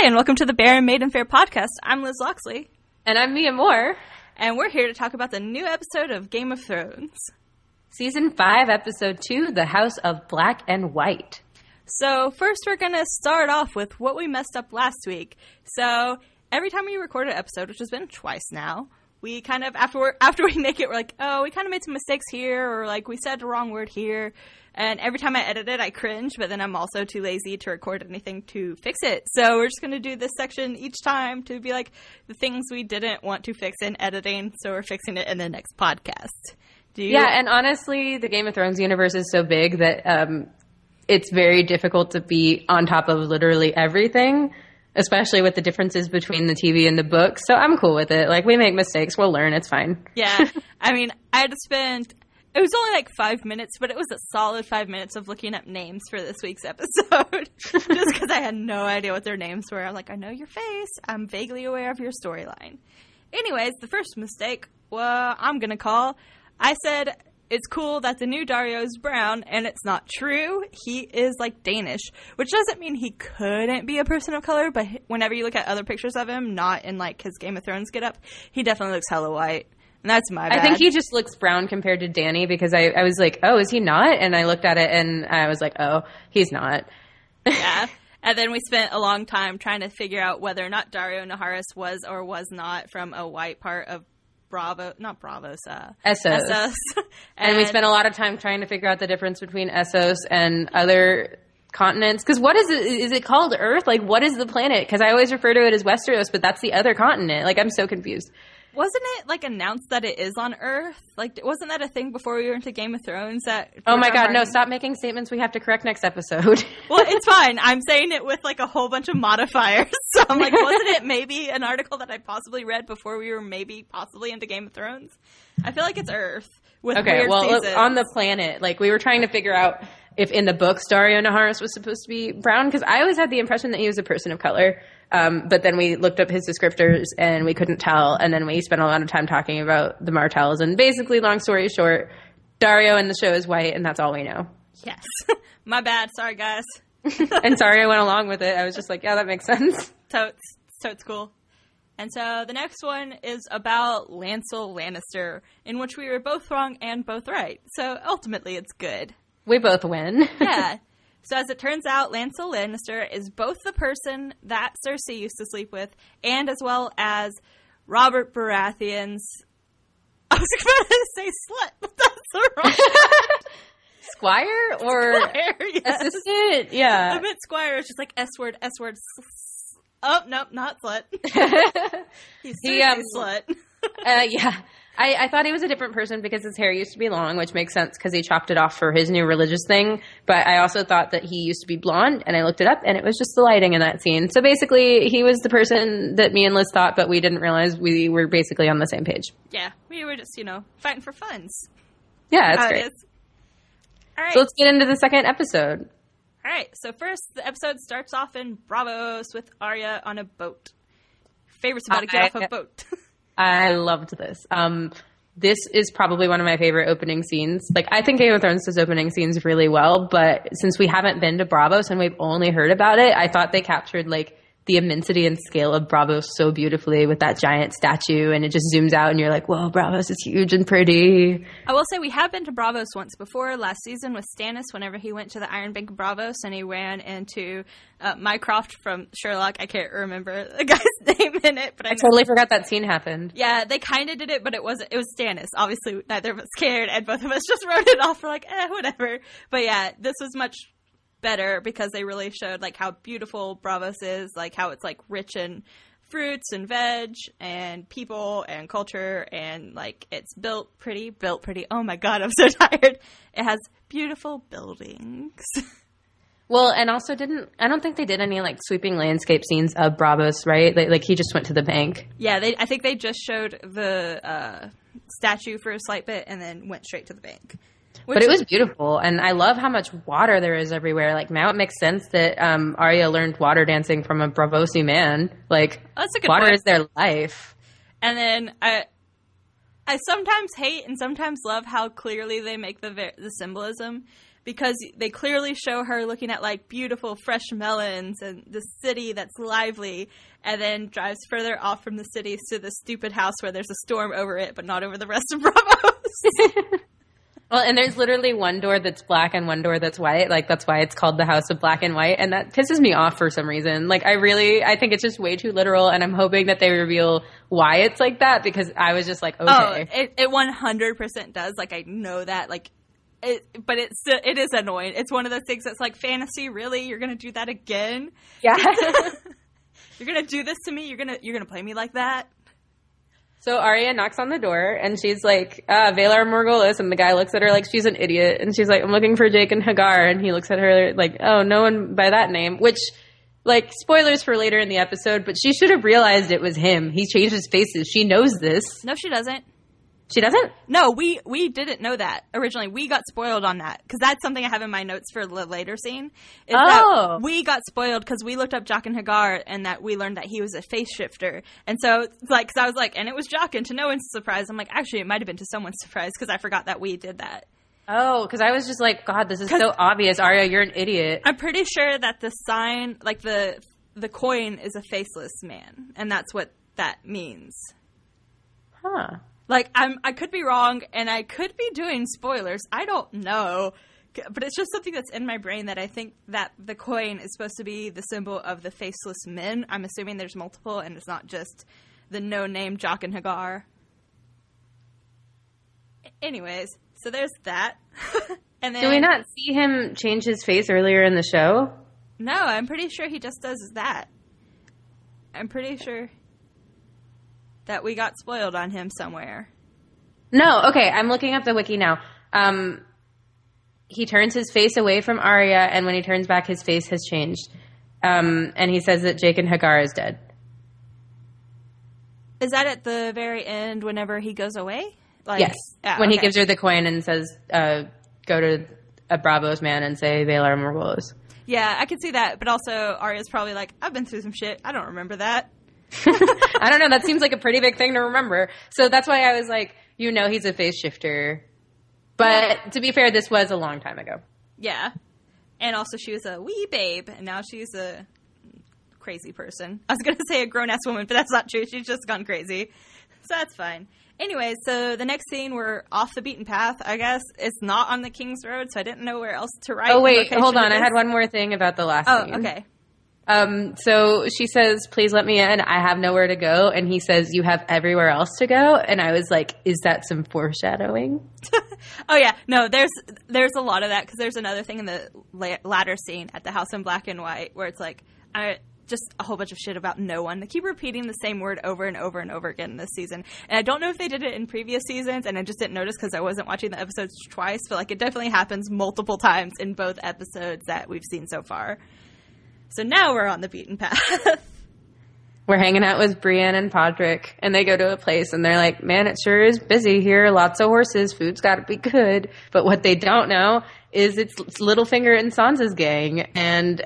Hi, and welcome to the Bear and Maiden Fair podcast. I'm Liz Loxley. And I'm Mia Moore. And we're here to talk about the new episode of Game of Thrones. Season 5, Episode 2, The House of Black and White. So first we're going to start off with what we messed up last week. So every time we record an episode, which has been twice now, we kind of, after we make it, we're like, oh, we kind of made some mistakes here, or like we said the wrong word here. And every time I edit it, I cringe, but then I'm also too lazy to record anything to fix it. So we're just going to do this section each time to be like the things we didn't want to fix in editing, so we're fixing it in the next podcast. Yeah, and honestly, the Game of Thrones universe is so big that it's very difficult to be on top of literally everything, especially with the differences between the TV and the book. So I'm cool with it. Like, we make mistakes. We'll learn. It's fine. Yeah. I mean, I had to spend... It was only like 5 minutes, but it was a solid 5 minutes of looking up names for this week's episode. Just because I had no idea what their names were. I'm like, I know your face. I'm vaguely aware of your storyline. Anyways, the first mistake, I'm going to call. I said, it's cool that the new Dario is brown, and it's not true. He is, like, Danish, which doesn't mean he couldn't be a person of color, but whenever you look at other pictures of him, not in, like, his Game of Thrones getup, he definitely looks hella white. And that's my bad. I think he just looks brown compared to Dany because I was like, oh, is he not? And I looked at it and I was like, oh, he's not. Yeah. And then we spent a long time trying to figure out whether or not Dario Naharis was or was not from a white part of Essos. And we spent a lot of time trying to figure out the difference between Essos and other continents. Because what is it? Is it called Earth? Like, what is the planet? Because I always refer to it as Westeros, but that's the other continent. Like, I'm so confused. Wasn't it, like, announced that it is on Earth? Like, wasn't that a thing before we were into Game of Thrones? Oh, my God, no, stop making statements we have to correct next episode. Well, it's fine. I'm saying it with, like, a whole bunch of modifiers. So I'm like, wasn't it maybe an article that I possibly read before we were possibly into Game of Thrones? I feel like it's Earth with weird seasons. Look, on the planet, like, we were trying to figure out if in the books Dario Naharis was supposed to be brown, because I always had the impression that he was a person of color. But then we looked up his descriptors and we couldn't tell. And then we spent a lot of time talking about the Martells. And basically, long story short, Dario in the show is white, and that's all we know. Yes. My bad. Sorry, guys. And sorry I went along with it. I was just like, yeah, that makes sense. Totes cool. And so the next one is about Lancel Lannister, in which we were both wrong and both right. So ultimately, it's good. We both win. Yeah. So as it turns out, Lancel Lannister is both the person that Cersei used to sleep with and as well as Robert Baratheon's... I was about to say slut, but that's the wrong word. Squire or Squire, yes. Assistant? Yeah. I meant Squire. It's just like S-word. Oh, nope, not slut. He's slut. Yeah. I thought he was a different person because his hair used to be long, which makes sense because he chopped it off for his new religious thing. But I also thought that he used to be blonde, and I looked it up, and it was just the lighting in that scene. So basically, he was the person that me and Liz thought, but we didn't realize we were basically on the same page. Yeah, we were just, fighting for funds. Yeah, that's great. All right. So let's get into the second episode. All right, so first, the episode starts off in Bravos with Arya on a boat. Favorite's about to get off a boat. I loved this. This is probably one of my favorite opening scenes. Like, I think Game of Thrones does opening scenes really well, but since we haven't been to Bravos and we've only heard about it, I thought they captured, like, the immensity and scale of Bravos so beautifully with that giant statue, and it just zooms out and you're like, whoa, Bravos is huge and pretty. I will say we have been to Bravos once before, last season with Stannis, whenever he went to the Iron Bank of Bravos and he ran into Mycroft from Sherlock. I can't remember the guy's name in it, but I totally forgot that scene happened. Yeah, they kind of did it, but it was Stannis. Obviously, neither of us cared, and both of us just wrote it off. We're like, whatever. But yeah, this was much better because they really showed like how beautiful Bravos is, like how it's like rich in fruits and veg and people and culture, and like it's built pretty. Oh my God, I'm so tired. It has beautiful buildings. Well, and also I don't think they did any like sweeping landscape scenes of Bravos, right? Like he just went to the bank. Yeah, I think they just showed the statue for a slight bit and then went straight to the bank. But it was beautiful, and I love how much water there is everywhere. Like, now it makes sense that Arya learned water dancing from a Bravosi man. Like, that's a good water point. is their life. And then I sometimes hate and sometimes love how clearly they make the symbolism, because they clearly show her looking at, like, beautiful fresh melons and the city that's lively, and then drives further off from the city to the stupid house where there's a storm over it, but not over the rest of Bravos. Well, and there's literally one door that's black and one door that's white. Like, that's why it's called the House of Black and White. And that pisses me off for some reason. Like, I think it's just way too literal. And I'm hoping that they reveal why it's like that, because I was just like, okay. Oh, it 100% does. Like, I know that. Like, but it is annoying. It's one of those things that's like, fantasy, really? You're going to do that again? Yeah. You're going to do this to me? You're going to play me like that? So Arya knocks on the door, and she's like, Valar Morghulis, and the guy looks at her like she's an idiot, and she's like, I'm looking for Jake and Hagar, and he looks at her like, oh, no one by that name, which, like, spoilers for later in the episode, but she should have realized it was him. He changed his faces. She knows this. No, she doesn't. She doesn't? No, we didn't know that originally. We got spoiled on that because that's something I have in my notes for the later scene. That we got spoiled because we looked up Jaqen Hagar and that we learned that he was a face shifter. And so, like, because I was like, and it was Jaqen, to no one's surprise. I'm like, actually, it might have been to someone's surprise because I forgot that we did that. Oh, because I was just like, God, this is so obvious. Arya, you're an idiot. I'm pretty sure that the sign, like the coin, is a faceless man, and that's what that means. Huh. Like, I could be wrong, and I could be doing spoilers. I don't know. But it's just something that's in my brain that I think that the coin is supposed to be the symbol of the faceless men. I'm assuming there's multiple, and it's not just the no-name Jaqen Hagar. Anyways, so there's that. And then, do we not see him change his face earlier in the show? No, I'm pretty sure he just does that. I'm pretty sure that we got spoiled on him somewhere. No, okay, I'm looking up the wiki now. He turns his face away from Arya, and when he turns back, his face has changed. And he says that Jaqen Hagar is dead. Is that at the very end whenever he goes away? Like, yes, when he gives her the coin and says, go to a Bravos man and say Valar Morghulis. Yeah, I can see that, but also Arya's probably like, I've been through some shit. I don't remember that. I don't know. That seems like a pretty big thing to remember. So that's why I was like, he's a face shifter. But to be fair, this was a long time ago. Yeah. And also she was a wee babe, and now she's a crazy person. I was going to say a grown-ass woman, but that's not true. She's just gone crazy. So that's fine. Anyways, so the next scene, we're off the beaten path, I guess. It's not on the King's Road, so I didn't know where else to write. Oh, wait, hold on. I had one more thing about the last scene. Oh, okay. So she says, please let me in. I have nowhere to go. And he says, you have everywhere else to go. And I was like, is that some foreshadowing? Oh, yeah. No, there's a lot of that because there's another thing in the latter scene at the House in Black and White where it's like, just a whole bunch of shit about no one. They keep repeating the same word over and over and over again this season. And I don't know if they did it in previous seasons, and I just didn't notice because I wasn't watching the episodes twice, but like it definitely happens multiple times in both episodes that we've seen so far. So now we're on the beaten path. We're hanging out with Brienne and Podrick, and they go to a place, and they're like, man, it sure is busy here. Lots of horses. Food's got to be good. But what they don't know is it's Littlefinger and Sansa's gang, and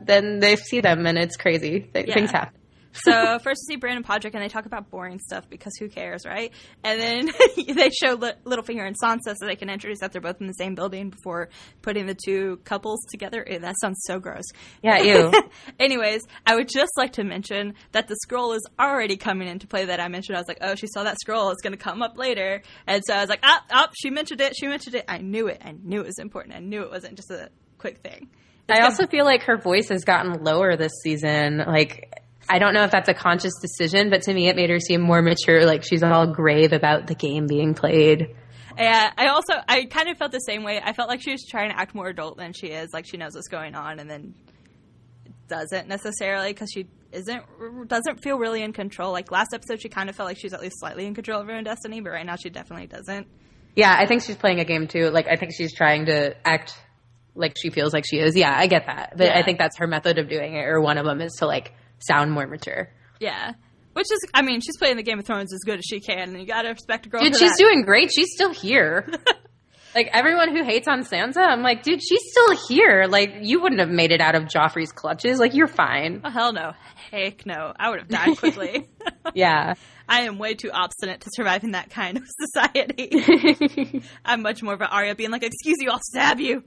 then they see them, and it's crazy. Things happen. So first we see Bran and Podrick, and they talk about boring stuff because who cares, right? And then they show Littlefinger and Sansa so they can introduce that they're both in the same building before putting the two couples together. Ew, that sounds so gross. Yeah, ew. Anyways, I would just like to mention that the scroll is already coming into play that I mentioned. I was like, oh, she saw that scroll. It's going to come up later. And so I was like, she mentioned it. She mentioned it. I knew it. I knew it was important. I knew it wasn't just a quick thing. I also feel like her voice has gotten lower this season. Like, I don't know if that's a conscious decision, but to me it made her seem more mature, like she's all grave about the game being played. Yeah, I kind of felt the same way. I felt like she was trying to act more adult than she is, like she knows what's going on and then doesn't necessarily because she doesn't feel really in control. Like last episode she kind of felt like she's at least slightly in control of her own destiny, but right now she definitely doesn't. Yeah, I think she's playing a game too. Like I think she's trying to act like she feels like she is. Yeah, I get that. But yeah. I think that's her method of doing it, or one of them is to like sound more mature. Yeah. Which is, I mean, she's playing the Game of Thrones as good as she can, and you gotta respect a girl dude, for she's that. Doing great. She's still here. Like, everyone who hates on Sansa, I'm like, dude, she's still here. Like, you wouldn't have made it out of Joffrey's clutches. Like, you're fine. Oh, hell no. Heck no. I would have died quickly. Yeah. I am way too obstinate to survive in that kind of society. I'm much more of an Arya being like, excuse you, I'll stab you.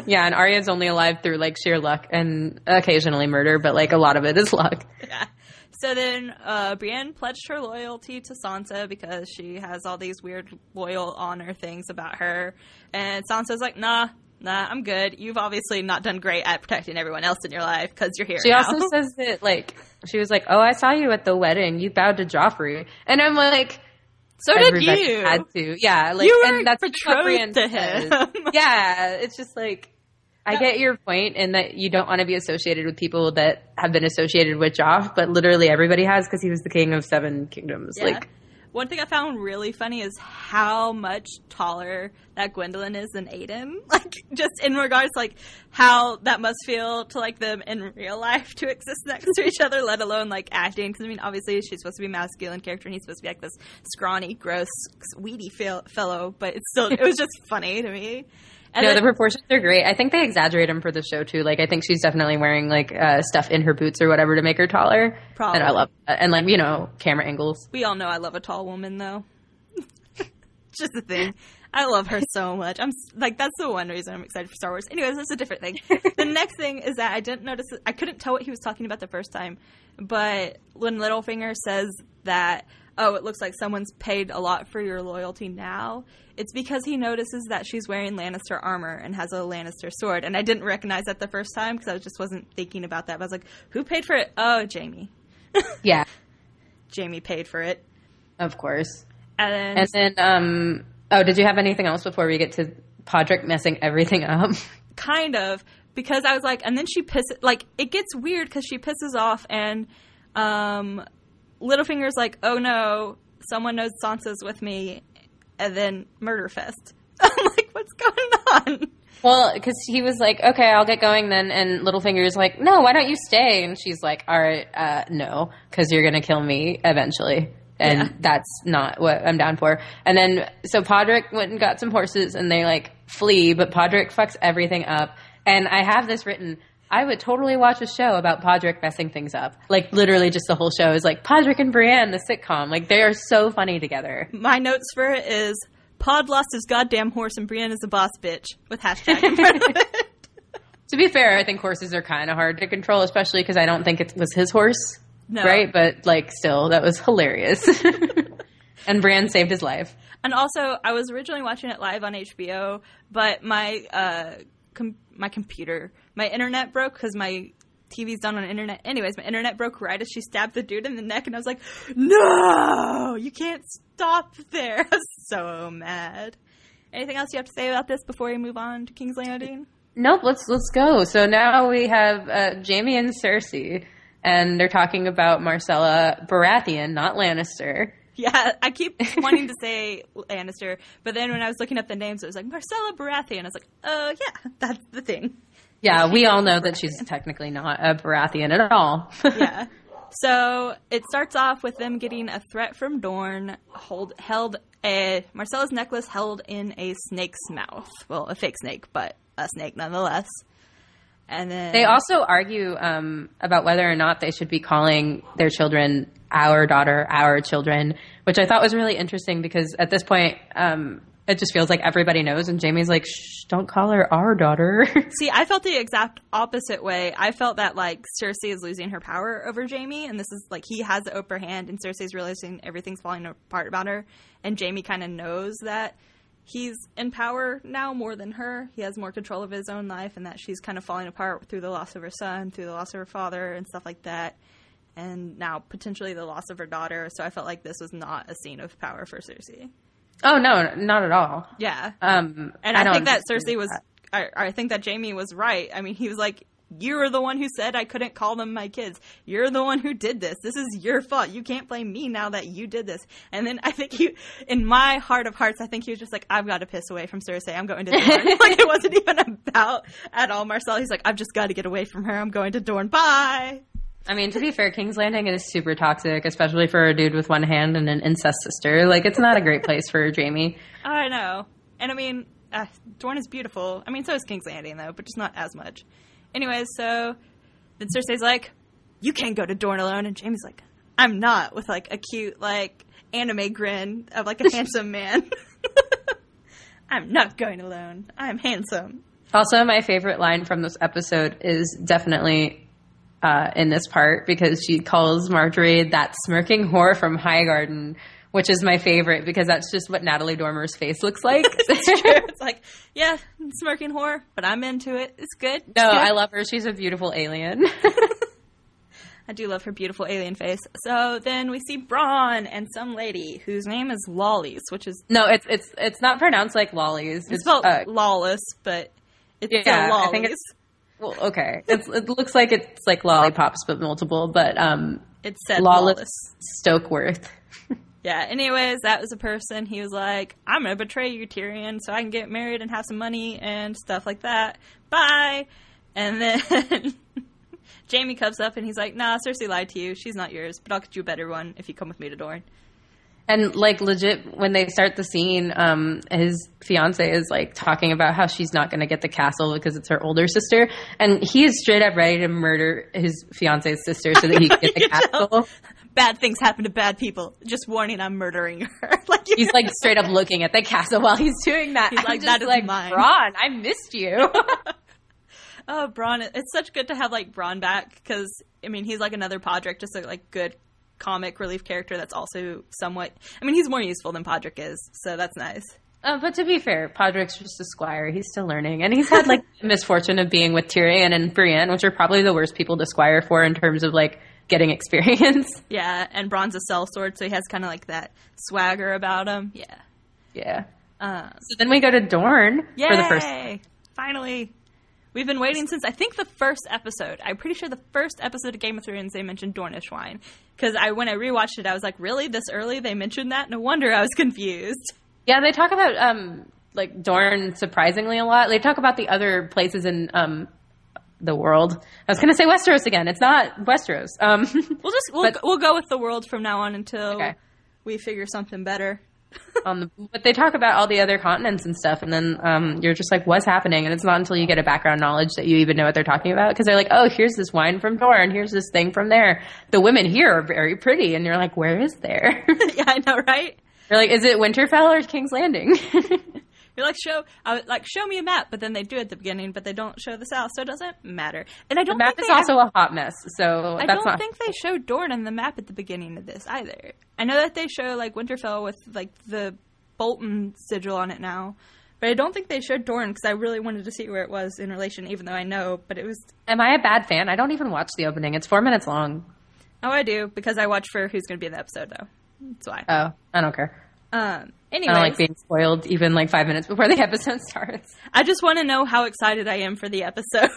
Yeah, and Arya's only alive through, like, sheer luck and occasionally murder, but, like, a lot of it is luck. Yeah. So then Brienne pledged her loyalty to Sansa because she has all these weird loyal honor things about her. And Sansa's like, nah, I'm good. You've obviously not done great at protecting everyone else in your life because you're here She now. also says that, like, she was like, oh, I saw you at the wedding. You bowed to Joffrey. And I'm like... So did you. Had to. Yeah. Like, you were and that's betrothed to him. Yeah. It's just like... I get your point in that you don't want to be associated with people that have been associated with Joff, but literally everybody has because he was the king of 7 kingdoms. Yeah. Like, one thing I found really funny is how much taller that Gwendolyn is than Aiden. Like, just in regards to, like, how that must feel to, like, them in real life to exist next to each other, let alone, like, acting. Because, I mean, obviously she's supposed to be a masculine character and he's supposed to be, like, this scrawny, gross, weedy fellow. But it's still, it was just funny to me. And no, then, the proportions are great. I think they exaggerate them for the show, too. Like, I think she's definitely wearing, like, stuff in her boots or whatever to make her taller. Probably. And I love that. And, like, you know, camera angles. We all know I love a tall woman, though. Just the thing. I love her so much. I'm like, that's the one reason I'm excited for Star Wars. Anyways, that's a different thing. The next thing is that I didn't notice, I couldn't tell what he was talking about the first time, but when Littlefinger says that, oh, it looks like someone's paid a lot for your loyalty now, it's because he notices that she's wearing Lannister armor and has a Lannister sword. And I didn't recognize that the first time because I just wasn't thinking about that. But I was like, who paid for it? Oh, Jaime. Yeah. Jaime paid for it. Of course. And then, oh, did you have anything else before we get to Podrick messing everything up? Kind of. Because I was like, and then she pisses, like, it gets weird because she pisses off and Littlefinger's like, oh no, someone knows Sansa's with me. And then murder fest. I'm like, what's going on? Well, because he was like, okay, I'll get going then. And Littlefinger's like, no, why don't you stay? And she's like, all right, no, because you're going to kill me eventually. And that's not what I'm down for. And then, so Podrick went and got some horses and they, like, flee, but Podrick fucks everything up. And I have this written, I would totally watch a show about Podrick messing things up. Like, literally just the whole show is like, Podrick and Brienne, the sitcom. Like, they are so funny together. My notes for it is, Pod lost his goddamn horse and Brienne is a boss bitch, with hashtag in front of it. To be fair, I think horses are kind of hard to control, especially because I don't think it was his horse. No. Right? But, like, still, that was hilarious. And Brienne saved his life. And also, I was originally watching it live on HBO, but my computer, my internet broke because my TV's done on internet. Anyways, my internet broke right as she stabbed the dude in the neck, and I was like, no! You can't stop there. I was so mad. Anything else you have to say about this before we move on to King's Landing? Nope, let's go. So now we have Jaime and Cersei, and they're talking about Marcella Baratheon, not Lannister. Yeah, I keep wanting to say Lannister, but then when I was looking up the names, it was like Marcella Baratheon. I was like, oh, yeah, that's the thing. Yeah, we all know that she's technically not a Baratheon at all. Yeah. So it starts off with them getting a threat from Dorne, Marcella's necklace held in a snake's mouth. Well, a fake snake, but a snake nonetheless. And then they also argue about whether or not they should be calling their children our daughter, our children, which I thought was really interesting because at this point, it just feels like everybody knows. And Jaime's like, shh, don't call her our daughter. See, I felt the exact opposite way. I felt that, like, Cersei is losing her power over Jaime. And this is, like, he has the upper hand. And Cersei's realizing everything's falling apart about her. And Jaime kind of knows that he's in power now more than her. He has more control of his own life. And that she's kind of falling apart through the loss of her son, through the loss of her father, and stuff like that. And now potentially the loss of her daughter. So I felt like this was not a scene of power for Cersei. Oh, no, not at all. Yeah. And I think that Cersei was, I think that Jaime was right. I mean, he was like, you're the one who said I couldn't call them my kids. You're the one who did this. This is your fault. You can't blame me now that you did this. And then I think in my heart of hearts, I think he was just like, I've got to piss away from Cersei. I'm going to Dorne. Like, it wasn't even about at all Marcel. He's like, I've just got to get away from her. I'm going to Dorne. Bye. I mean, to be fair, King's Landing is super toxic, especially for a dude with one hand and an incest sister. Like, it's not a great place for Jaime. I know. And I mean, Dorne is beautiful. I mean, so is King's Landing, though, but just not as much. Anyways, so then Cersei's like, you can't go to Dorne alone. And Jaime's like, I'm not, with like a cute like anime grin of like a handsome man. I'm not going alone. I'm handsome. Also, my favorite line from this episode is definitely in this part, because she calls Marjorie that smirking whore from Highgarden, which is my favorite because that's just what Natalie Dormer's face looks like. It's true. It's like, yeah, smirking whore, but I'm into it. It's good. It's No, good. I love her. She's a beautiful alien. I do love her beautiful alien face. So then we see Braun and some lady whose name is Lollies, which is... No, it's not pronounced like lollies. It's spelled lawless, but it's yeah, Lollies. I think it's... Well, okay. It looks like it's like lollipops, but multiple. But it said Lawless Stokeworth. Yeah, anyways, that was a person. He was like, I'm going to betray you, Tyrion, so I can get married and have some money and stuff like that. Bye! And then Jaime comes up and he's like, nah, Cersei lied to you. She's not yours, but I'll get you a better one if you come with me to Dorne. And, like, legit, when they start the scene, his fiance is, like, talking about how she's not going to get the castle because it's her older sister. And he is straight up ready to murder his fiance's sister so that he can get the castle. Bad things happen to bad people. Just warning, I'm murdering her. Like, he's, like, straight up looking at the castle while he's doing that. He's like, that is like, mine. Braun, I missed you. Oh, Braun. It's such good to have, like, Braun back because, I mean, he's, like, another Podrick, just a, like, good comic relief character that's also somewhat... I mean, he's more useful than Podrick is, so that's nice. But to be fair, Podrick's just a squire. He's still learning. And he's had, like, the misfortune of being with Tyrion and Brienne, which are probably the worst people to squire for in terms of, like, getting experience. Yeah, and Braun's a sellsword, so he has kind of, like, that swagger about him. Yeah. Yeah. So then we go to Dorne for the first... Finally! We've been waiting since, I think, the first episode. I'm pretty sure the first episode of Game of Thrones, they mentioned Dornish wine. Because when I rewatched it, I was like, really? This early they mentioned that? No wonder I was confused. Yeah, they talk about, like, Dorne surprisingly a lot. They talk about the other places in the world. I was going to say Westeros again. It's not Westeros. We'll go with the world from now on until we figure something better. But they talk about all the other continents and stuff, and then you're just like, what's happening? And it's not until you get a background knowledge that you even know what they're talking about, because they're like, oh, here's this wine from Dorne, here's this thing from there. The women here are very pretty, and you're like, where is there? Yeah, I know, right? You're like, is it Winterfell or King's Landing? You're like, show me a map, but then they do at the beginning, but they don't show the south, so it doesn't matter. And I don't. The map is also a hot mess, so I don't think they showed Dorne on the map at the beginning of this either. I know that they show like Winterfell with like the Bolton sigil on it now, but I don't think they showed Dorne because I really wanted to see where it was in relation, even though I know. But it was. Am I a bad fan? I don't even watch the opening. It's 4 minutes long. Oh, I do because I watch for who's going to be in the episode though. That's why. Oh, I don't care. Anyways, I don't like being spoiled even like 5 minutes before the episode starts. I just want to know how excited I am for the episode.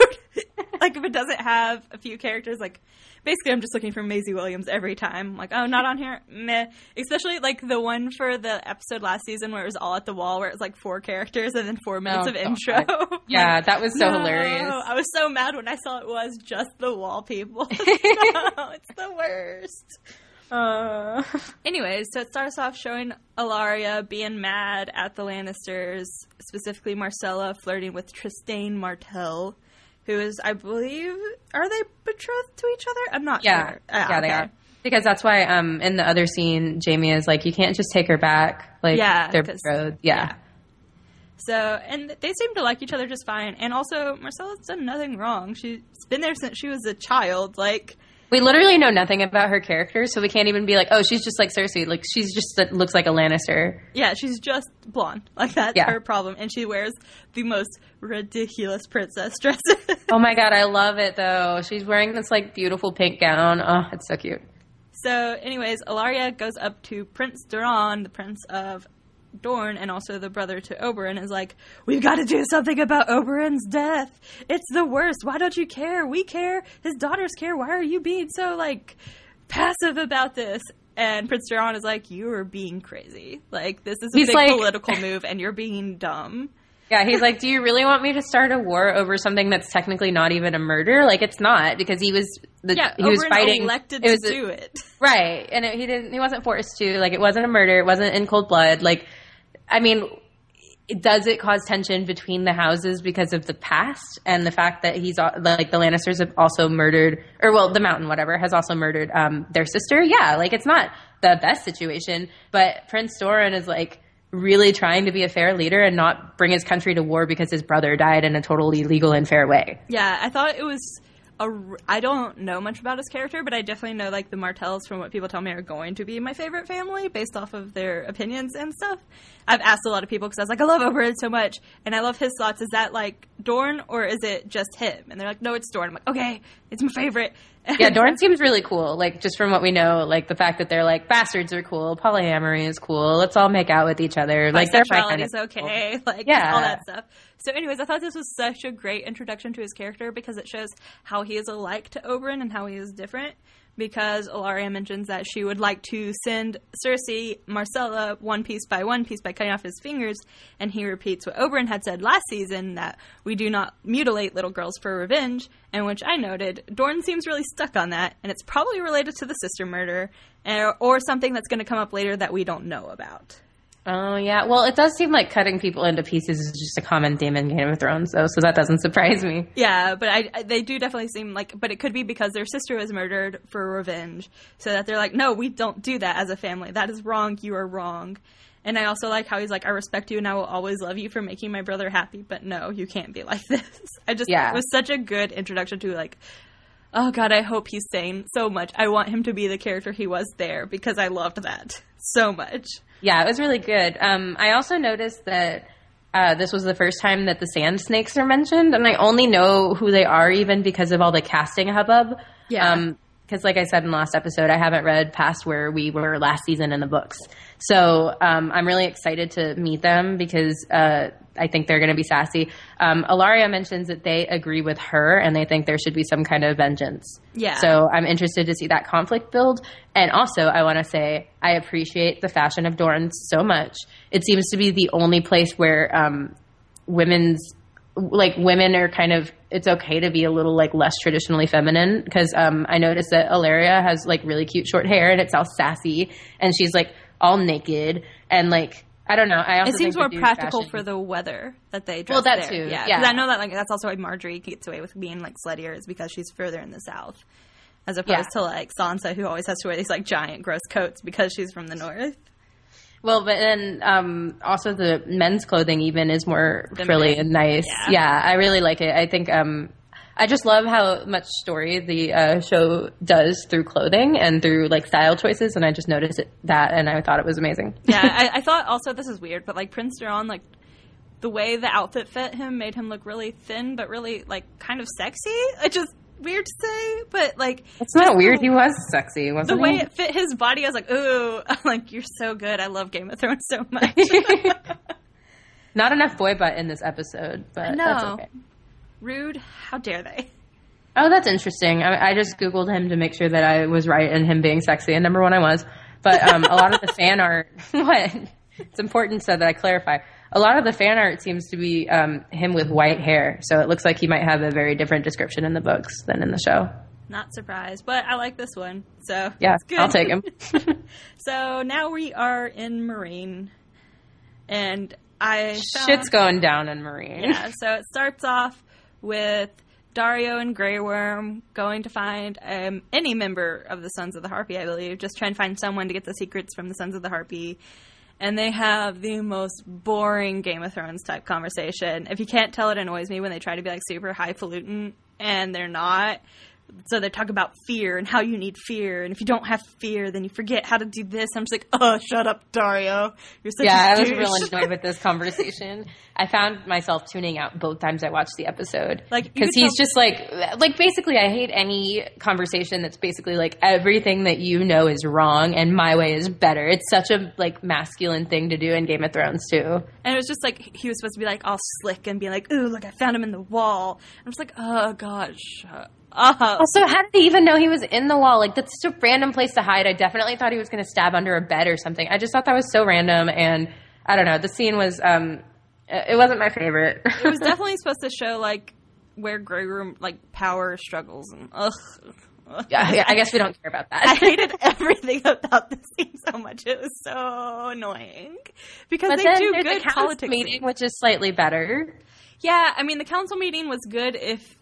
Like if it doesn't have a few characters, like basically I'm just looking for Maisie Williams every time. Like, oh, not on here? Meh. Especially like the one for the episode last season where it was all at the wall, where it was like 4 characters and then 4 minutes of intro. Yeah, that was so hilarious. I was so mad when I saw it was just the wall people. No, it's the worst. Anyways, so it starts off showing Ilaria being mad at the Lannisters, specifically Marcella flirting with Trystane Martell, who is, I believe, are they betrothed to each other? I'm not sure. Yeah, they are. Because that's why in the other scene, Jaime is like, you can't just take her back. Like, they're betrothed. Yeah. So, and they seem to like each other just fine. And also, Marcella's done nothing wrong. She's been there since she was a child. Like, we literally know nothing about her character, so we can't even be like, oh, she's just like Cersei. Like, she's just looks like a Lannister. Yeah, she's just blonde. Like, that's her problem. And she wears the most ridiculous princess dresses. Oh my god, I love it, though. She's wearing this, like, beautiful pink gown. Oh, it's so cute. So, anyways, Ilaria goes up to Prince Doran, the Prince of Dorne, and also the brother to Oberyn, is like, we've got to do something about Oberyn's death. It's the worst. Why don't you care? We care. His daughters care. Why are you being so, like, passive about this? And Prince Doran is like, you are being crazy. Like, this is a big political move, and you're being dumb. Yeah, he's like, do you really want me to start a war over something that's technically not even a murder? Like, it's not, because he was fighting. Elected to do it. Right, and he wasn't forced to. Like, it wasn't a murder. It wasn't in cold blood. Like, I mean, does it cause tension between the houses because of the past and the fact that he's like the Lannisters have also murdered, or well, the Mountain, whatever, has also murdered their sister? Yeah, like it's not the best situation, but Prince Doran is like really trying to be a fair leader and not bring his country to war because his brother died in a totally legal and fair way. Yeah, I thought it was I don't know much about his character, but I definitely know, like, the Martells, from what people tell me, are going to be my favorite family based off of their opinions and stuff. I've asked a lot of people because I was like, I love Oberyn so much, and I love his thoughts. Is that, like, Dorne, or is it just him? And they're like, no, it's Dorne. I'm like, okay, it's my favorite. Yeah, Dorne seems really cool, like, just from what we know, like, the fact that they're, like, bastards are cool, polyamory is cool, let's all make out with each other. Like, they're my kind of okay, cool. Like, yeah, all that stuff. So anyways, I thought this was such a great introduction to his character because it shows how he is alike to Oberyn and how he is different. Because Ilaria mentions that she would like to send Cersei Marcella one piece by cutting off his fingers, and he repeats what Oberyn had said last season, that we do not mutilate little girls for revenge, and which I noted, Dorne seems really stuck on that, and it's probably related to the sister murder, or something that's going to come up later that we don't know about. Oh, yeah. Well, it does seem like cutting people into pieces is just a common theme in Game of Thrones, though, so that doesn't surprise me. Yeah, but they do definitely seem like... But it could be because their sister was murdered for revenge, so that they're like, no, we don't do that as a family. That is wrong. You are wrong. And I also like how he's like, I respect you and I will always love you for making my brother happy, but no, you can't be like this. It was such a good introduction to, like, oh, God, I hope he's sane so much. I want him to be the character he was there because I loved that so much. Yeah, it was really good. I also noticed that this was the first time that the Sand Snakes are mentioned, and I only know who they are even because of all the casting hubbub. Yeah. Because like I said in the last episode, I haven't read past where we were last season in the books. So I'm really excited to meet them because I think they're going to be sassy. Ilaria mentions that they agree with her and they think there should be some kind of vengeance. Yeah. So I'm interested to see that conflict build. And also, I want to say I appreciate the fashion of Dorne so much. It seems to be the only place where women are kind of, it's okay to be a little like less traditionally feminine, because I noticed that Ilaria has like really cute short hair and it's all sassy and she's like all naked and like, I don't know. I also it seems think more practical for the weather that they dress. Well, that there. too. Yeah, because I know that like that's also why Marjorie gets away with being like sluttier, is because she's further in the south, as opposed to like Sansa, who always has to wear these like giant gross coats because she's from the north. Well, but then also the men's clothing even is more frilly and nice. Yeah, I really like it. I think I just love how much story the show does through clothing and through like style choices, and I just noticed that, and I thought it was amazing. Yeah, I thought also, this is weird, but like Prince Doran, like the way the outfit fit him made him look really thin, but really like kind of sexy. It's just weird to say, but like it's not weird. He was sexy, wasn't he? The way it fit his body, I was like, ooh, I'm like, you're so good. I love Game of Thrones so much. Not enough boy butt in this episode, but that's okay. Rude. How dare they? Oh, that's interesting. I just Googled him to make sure that I was right in him being sexy, and number one, I was. But a lot of the fan art, what? It's important so that I clarify. A lot of the fan art seems to be him with white hair, so it looks like he might have a very different description in the books than in the show. Not surprised, but I like this one, so yeah, it's good. I'll take him. So now we are in Marine, and shit's going down in Marine. Yeah, so it starts off with Dario and Grey Worm going to find any member of the Sons of the Harpy, I believe, just trying to find someone to get the secrets from the Sons of the Harpy. And they have the most boring Game of Thrones type conversation. If you can't tell, it annoys me when they try to be like super highfalutin and they're not. So they talk about fear and how you need fear, and if you don't have fear, then you forget how to do this. I'm just like, oh, shut up, Dario. You're such a I was douche. real annoyed with this conversation. I found myself tuning out both times I watched the episode. Like, because he's just like basically, I hate any conversation that's basically like everything that you know is wrong and my way is better. It's such a like masculine thing to do in Game of Thrones too. And it was just like he was supposed to be like all slick and be like, ooh, look, I found him in the wall. I'm just like, oh gosh, shut up. Also, how did he even know he was in the wall? Like, that's such a random place to hide. I definitely thought he was going to stab under a bed or something. I just thought that was so random, and I don't know. The scene was, it wasn't my favorite. It was definitely supposed to show, like, where Grey Worm, like, power struggles, and Yeah, I guess we don't care about that. I hated everything about this scene so much. It was so annoying because they do good politics meeting, which is slightly better. Yeah, I mean, the council meeting was good if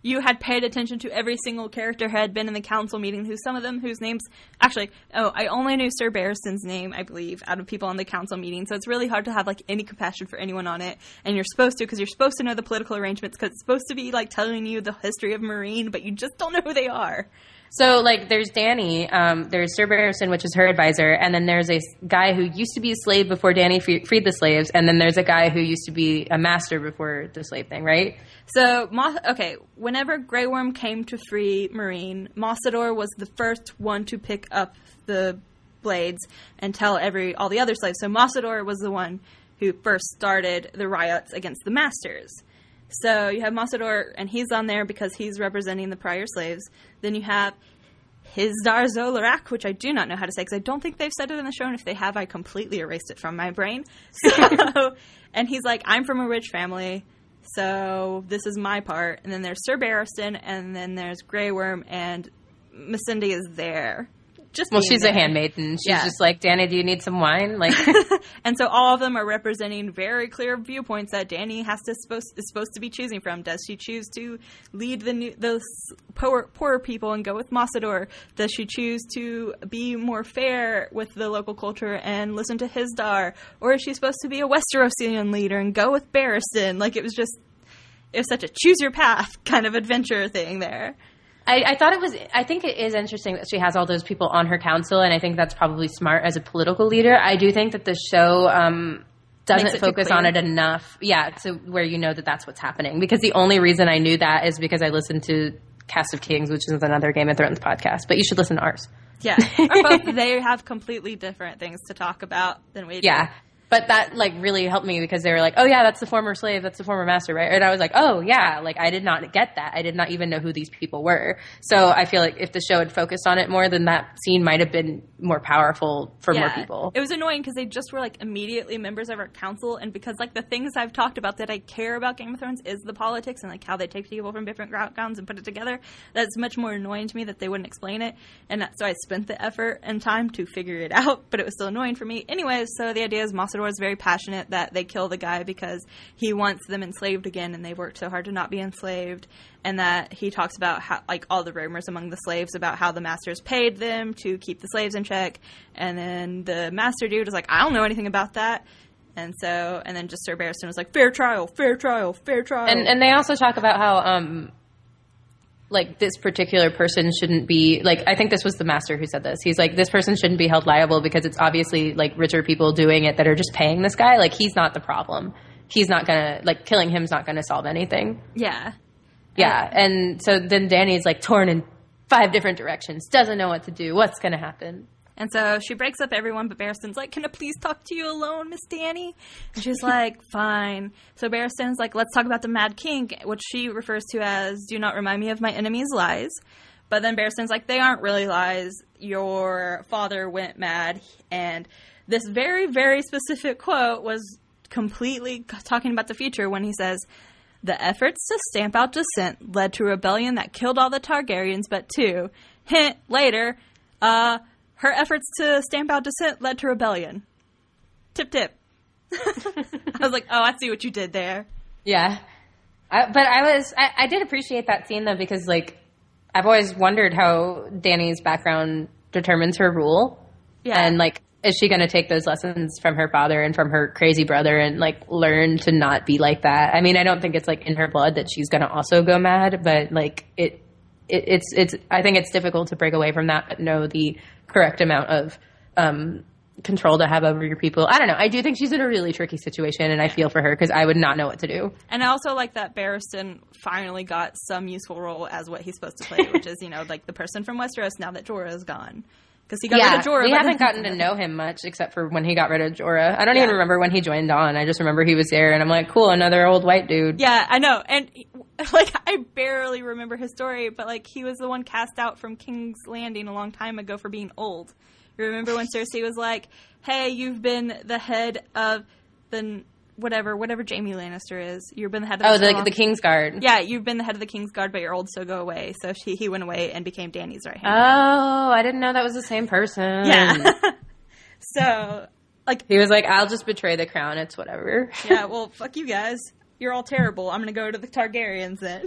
you had paid attention to every single character who had been in the council meeting, whose names... Actually, I only knew Sir Barristan's name, I believe, out of people on the council meeting, so it's really hard to have, like, any compassion for anyone on it, and you're supposed to, because you're supposed to know the political arrangements, because it's supposed to be, like, telling you the history of Marine, but you just don't know who they are. So, like, there's Dany, there's Sir Barristan, which is her advisor, and then there's a guy who used to be a slave before Dany freed the slaves, and then there's a guy who used to be a master before the slave thing, right? So, whenever Grey Worm came to free Marine, Mossador was the first one to pick up the blades and tell all the other slaves. So Mossador was the one who first started the riots against the masters. So you have Mossador, and he's on there because he's representing the prior slaves. Then you have Hizdar Zolarak, which I do not know how to say because I don't think they've said it in the show, and if they have, I completely erased it from my brain. So, and he's like, I'm from a rich family, so this is my part. And then there's Sir Barristan, and then there's Grey Worm, and Missandei is there. She's a handmaiden. She's just like, Dany, do you need some wine? Like, and so all of them are representing very clear viewpoints that Dany is supposed to be choosing from. Does she choose to lead those poorer people and go with Mossador? Does she choose to be more fair with the local culture and listen to Hizdar? Or is she supposed to be a Westerosian leader and go with Barristan? Like, it was such a choose your path kind of adventure thing there. I think it is interesting that she has all those people on her council, and I think that's probably smart as a political leader. I do think that the show doesn't focus on it enough. Yeah, so where you know that that's what's happening. Because the only reason I knew that is because I listened to Cast of Kings, which is another Game of Thrones podcast. But you should listen to ours. Yeah, or both. They have completely different things to talk about than we do. Yeah. But that, like, really helped me because they were like, oh, yeah, that's the former slave, that's the former master, right? And I was like, oh, yeah, like, I did not get that. I did not even know who these people were. So I feel like if the show had focused on it more, then that scene might have been more powerful for more people. It was annoying because they just were, like, immediately members of our council, and because, like, the things I've talked about that I care about Game of Thrones is the politics and, like, how they take people from different backgrounds and put it together. That's much more annoying to me that they wouldn't explain it, and so I spent the effort and time to figure it out, but it was still annoying for me. Anyways, so the idea is Mossador is very passionate that they kill the guy because he wants them enslaved again, and they worked so hard to not be enslaved, and that he talks about how, like, all the rumors among the slaves about how the masters paid them to keep the slaves in check, and then the master dude is like, I don't know anything about that. And then just Sir Barristan was like, fair trial, fair trial, fair trial. And they also talk about how like, this particular person shouldn't be, like, I think this was the master who said this. He's like, this person shouldn't be held liable because it's obviously, like, richer people doing it that are just paying this guy. Like, he's not the problem. He's not gonna, like, killing him's not gonna solve anything. Yeah. Yeah, and so then Dany's, like, torn in 5 different directions, doesn't know what to do, what's gonna happen. And so she breaks up everyone, but Barristan's like, can I please talk to you alone, Miss Dany? And she's like, fine. So Barristan's like, let's talk about the Mad King, which she refers to as, do not remind me of my enemy's lies. But then Barristan's like, they aren't really lies. Your father went mad. And this very, very specific quote was completely talking about the future when he says, the efforts to stamp out dissent led to a rebellion that killed all the Targaryens but 2. Hint, later, her efforts to stamp out dissent led to rebellion. Tip, tip. I was like, oh, I see what you did there. Yeah. But I did appreciate that scene, though, because, like, I've always wondered how Dany's background determines her rule. Yeah. And, like, is she going to take those lessons from her father and from her crazy brother and, like, learn to not be like that? I mean, I don't think it's, like, in her blood that she's going to also go mad, but, like, it's I think it's difficult to break away from that, but know the correct amount of control to have over your people. I don't know. I do think she's in a really tricky situation, and I feel for her because I would not know what to do. And I also like that Barristan finally got some useful role as what he's supposed to play, which is, you know, like the person from Westeros now that Jorah is gone. Because he got rid of Jorah. We haven't gotten to know him much except for when he got rid of Jorah. I don't even remember when he joined on. I just remember he was there, and I'm like, cool, another old white dude. Yeah, I know. And, like, I barely remember his story, but, like, he was the one cast out from King's Landing a long time ago for being old. You remember when Cersei was like, hey, you've been the head of the whatever Jaime Lannister is. You've been the head of the Kingsguard. Yeah, you've been the head of the Kingsguard, but you're old, so go away. So he went away and became Dany's right hand. Oh, I didn't know that was the same person. Yeah. So, like... He was like, I'll just betray the crown. It's whatever. Yeah, well, fuck you guys. You're all terrible. I'm going to go to the Targaryens then.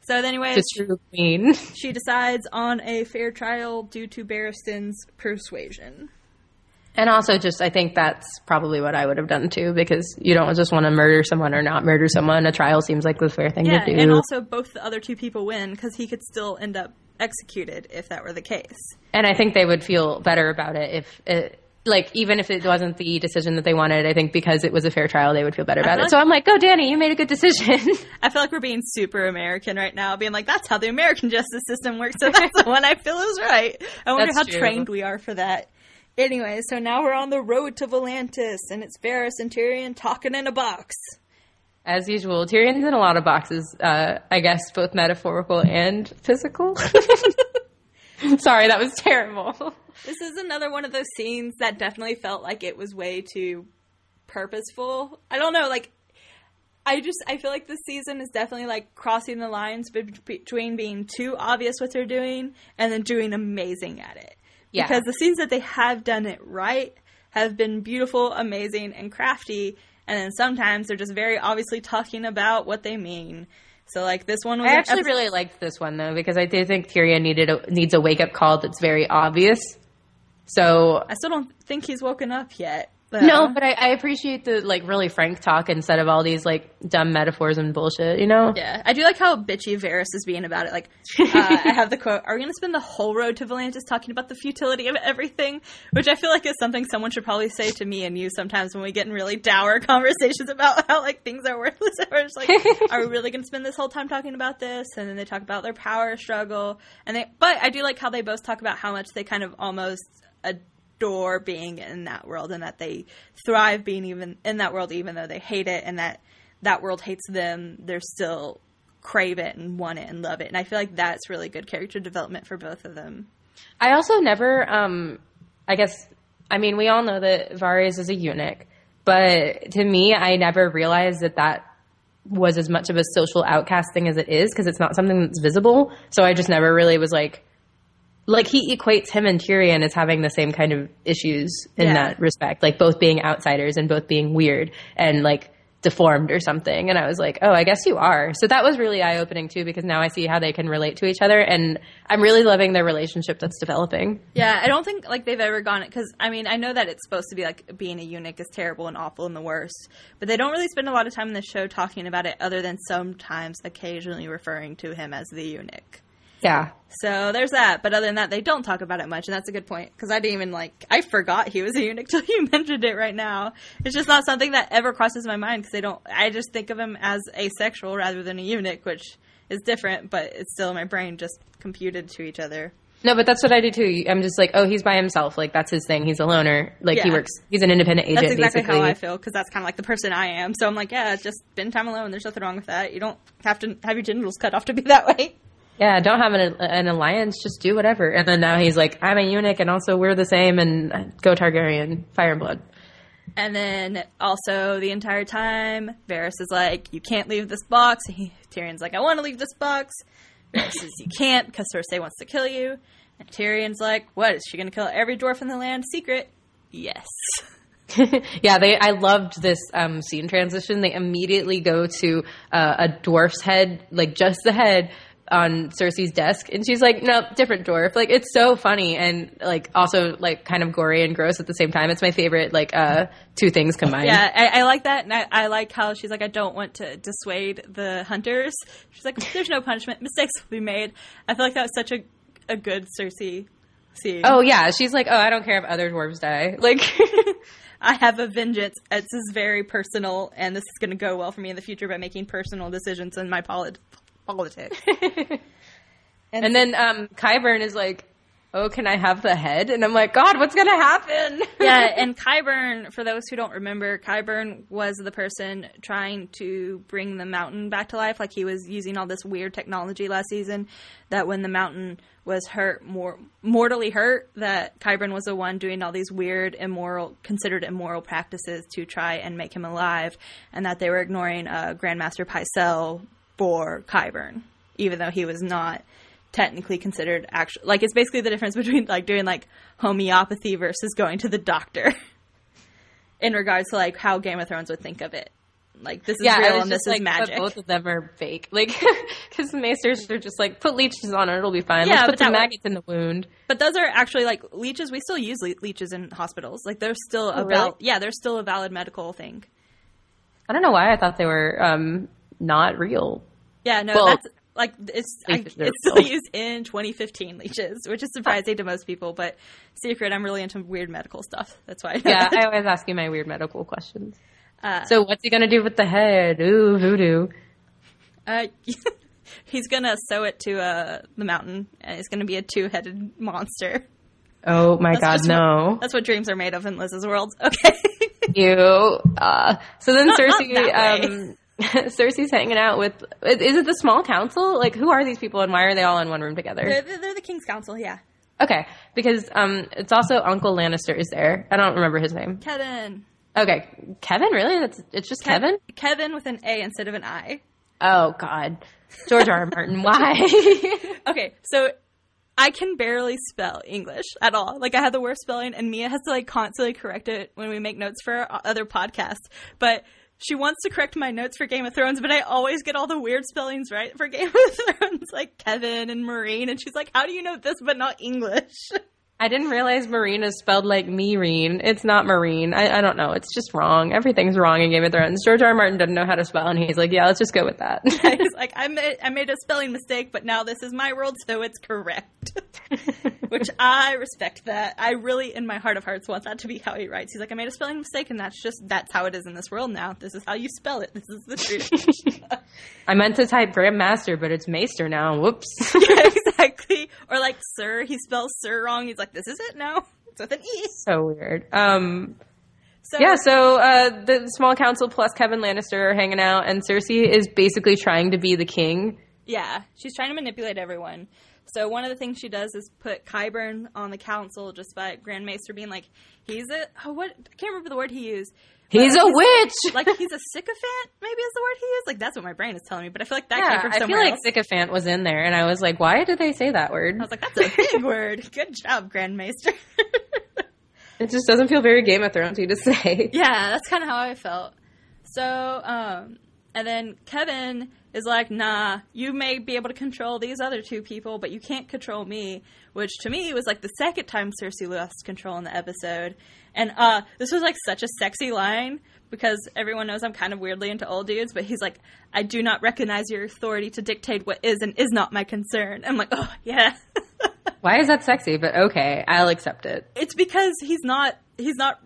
So anyways, the true queen. She decides on a fair trial due to Barristan's persuasion. And also I think that's probably what I would have done too, because you don't just want to murder someone or not murder someone. A trial seems like the fair thing to do. And also both the other two people win, because he could still end up executed if that were the case. And I think they would feel better about it if it, even if it wasn't the decision that they wanted, I think because it was a fair trial, they would feel better about it. So I'm like, go, Dany, you made a good decision. I feel like we're being super American right now, being like, that's how the American justice system works, so that's the one I feel is right. I wonder how trained we are for that. Anyway, so now we're on the road to Volantis, and it's Varys and Tyrion talking in a box. As usual, Tyrion's in a lot of boxes, I guess, both metaphorical and physical. Sorry, that was terrible. This is another one of those scenes that definitely felt like it was way too purposeful. I don't know, I feel like this season is definitely, crossing the lines between being too obvious what they're doing and then doing amazing at it. Yeah. Because the scenes that they have done it right have been beautiful, amazing, and crafty, and then sometimes they're just very obviously talking about what they mean. So, this one was... I actually really liked this one, though, because I do think Tyrion needs a wake-up call that's very obvious. So... I still don't think he's woken up yet. No, but I appreciate the, really frank talk instead of all these, dumb metaphors and bullshit, you know? Yeah. I do like how bitchy Varys is being about it. I have the quote, "Are we going to spend the whole road to Volantis talking about the futility of everything?" Which I feel like is something someone should probably say to me and you sometimes when we get in really dour conversations about how, things are worthless. We're just are we really going to spend this whole time talking about this? And then they talk about their power struggle. But I do like how they both talk about how much they kind of almost adore being in that world, and that they thrive being even in that world even though they hate it, and that world hates them. They're still crave it and want it and love it, and I feel like that's really good character development for both of them. I also never we all know that Varys is a eunuch, but to me I never realized that was as much of a social outcast thing as it is, because it's not something that's visible. So I just never really was he equates him and Tyrion as having the same kind of issues in that respect, both being outsiders and both being weird and deformed or something. And I was like, oh, I guess you are. So that was really eye-opening too, because now I see how they can relate to each other, and I'm really loving their relationship that's developing. Yeah, I don't think they've ever gone it, because I know that it's supposed to be being a eunuch is terrible and awful and the worst, but they don't really spend a lot of time in the show talking about it, other than sometimes occasionally referring to him as the eunuch. Yeah. So there's that. But other than that, they don't talk about it much. And that's a good point. Because I didn't even, I forgot he was a eunuch till you mentioned it right now. It's just not something that ever crosses my mind. Because I just think of him as asexual rather than a eunuch, which is different. But it's still in my brain just computed to each other. No, but that's what I do too. I'm just he's by himself. That's his thing. He's a loner. He works. He's an independent agent. That's exactly basically how I feel, because that's kind of the person I am. So I'm just spend time alone. There's nothing wrong with that. You don't have to have your genitals cut off to be that way. Yeah, don't have an alliance, just do whatever. And then now he's I'm a eunuch, and also we're the same, and go Targaryen, fire and blood. And then also the entire time, Varys is you can't leave this box. Tyrion's I want to leave this box. Varys says, you can't, because Cersei wants to kill you. And Tyrion's what, is she going to kill every dwarf in the land? Secret? Yes. Yeah, I loved this scene transition. They immediately go to a dwarf's head, just the head, on Cersei's desk, and she's no, different dwarf. It's so funny, and also kind of gory and gross at the same time. It's my favorite two things combined. Yeah, I like that, and I like how she's I don't want to dissuade the hunters. She's there's no punishment, mistakes will be made. I feel that was such a good Cersei scene. Oh yeah, she's oh, I don't care if other dwarves die. I have a vengeance. This is very personal, and this is going to go well for me in the future by making personal decisions in my politics. And then Qyburn is oh, can I have the head? And I'm like, God, what's going to happen? Yeah, and Qyburn, for those who don't remember, Qyburn was the person trying to bring the mountain back to life. Like, he was using all this weird technology last season that when the mountain was mortally hurt, that Qyburn was the one doing all these weird, considered immoral practices to try and make him alive, and that they were ignoring Grandmaster Pycelle for Qyburn, even though he was not technically considered actual. Like, it's basically the difference between like doing like homeopathy versus going to the doctor in regards to like how Game of Thrones would think of it. Like, this is real and this is magic. Both of them are fake. Like, because the maesters are just like, put leeches on it, it'll be fine. Yeah, let's put some maggots in the wound. But those are actually like leeches. We still use leeches in hospitals. Like, they're still they're still a valid medical thing. I don't know why I thought they were not real. Yeah, no, that's like, it's still used in 2015 leeches, which is surprising to most people, but secret, I'm really into weird medical stuff. That's why I know that. I always ask you my weird medical questions. So what's he going to do with the head? Ooh, voodoo. He's going to sew it to the mountain, and it's going to be a 2-headed monster. Oh my God, no. That's what dreams are made of in Liz's world. Okay. Ew. So then Cersei... Cersei's hanging out with... Is it the small council? Like, who are these people and why are they all in one room together? They're the King's Council, yeah. Okay, because it's also Uncle Lannister is there. I don't remember his name. Kevin. Okay. Kevin, really? It's just Kevin? Kevin with an A instead of an I. Oh, God. George R. R. Martin, why? Okay, so I can barely spell English at all. Like, I have the worst spelling, and Mia has to, like, constantly correct it when we make notes for our other podcasts. But... she wants to correct my notes for Game of Thrones, but I always get all the weird spellings right for Game of Thrones, like Kevin and Marine, and she's like, how do you know this but not English? I didn't realize Marine is spelled like me-reen. It's not Marine. I don't know. It's just wrong. Everything's wrong in Game of Thrones. George R. R. Martin doesn't know how to spell, and he's like, yeah, let's just go with that. He's like, I made a spelling mistake, but now this is my world, so it's correct. Which I respect that. I really, in my heart of hearts, want that to be how he writes. He's like, I made a spelling mistake, and that's how it is in this world now. This is how you spell it. This is the truth. I meant to type Grandmaster, but it's Maester now. Whoops. Yeah, exactly. Or like Sir, he spells Sir wrong. He's like, this is it now. It's with an E. So weird. So the small council plus Kevin Lannister are hanging out, and Cersei is basically trying to be the king. Yeah, she's trying to manipulate everyone. So one of the things she does is put Qyburn on the council just by Grand Maester being like, I can't remember the word he used. He's a witch! Like, he's a sycophant, maybe is the word he used? Like, that's what my brain is telling me, but I feel like that came from somewhere I feel like else. Sycophant was in there, and I was like, why did they say that word? I was like, that's a big word. Good job, Grand Maester. It just doesn't feel very Game of Thrones-y to say. Yeah, that's kind of how I felt. So, and then Kevin is like, nah, you may be able to control these other two people, but you can't control me, which to me was like the second time Cersei lost control in the episode. And this was like such a sexy line because everyone knows I'm kind of weirdly into old dudes, but he's like, I do not recognize your authority to dictate what is and is not my concern. I'm like, oh, yeah. Why is that sexy? But okay, I'll accept it. It's because he's not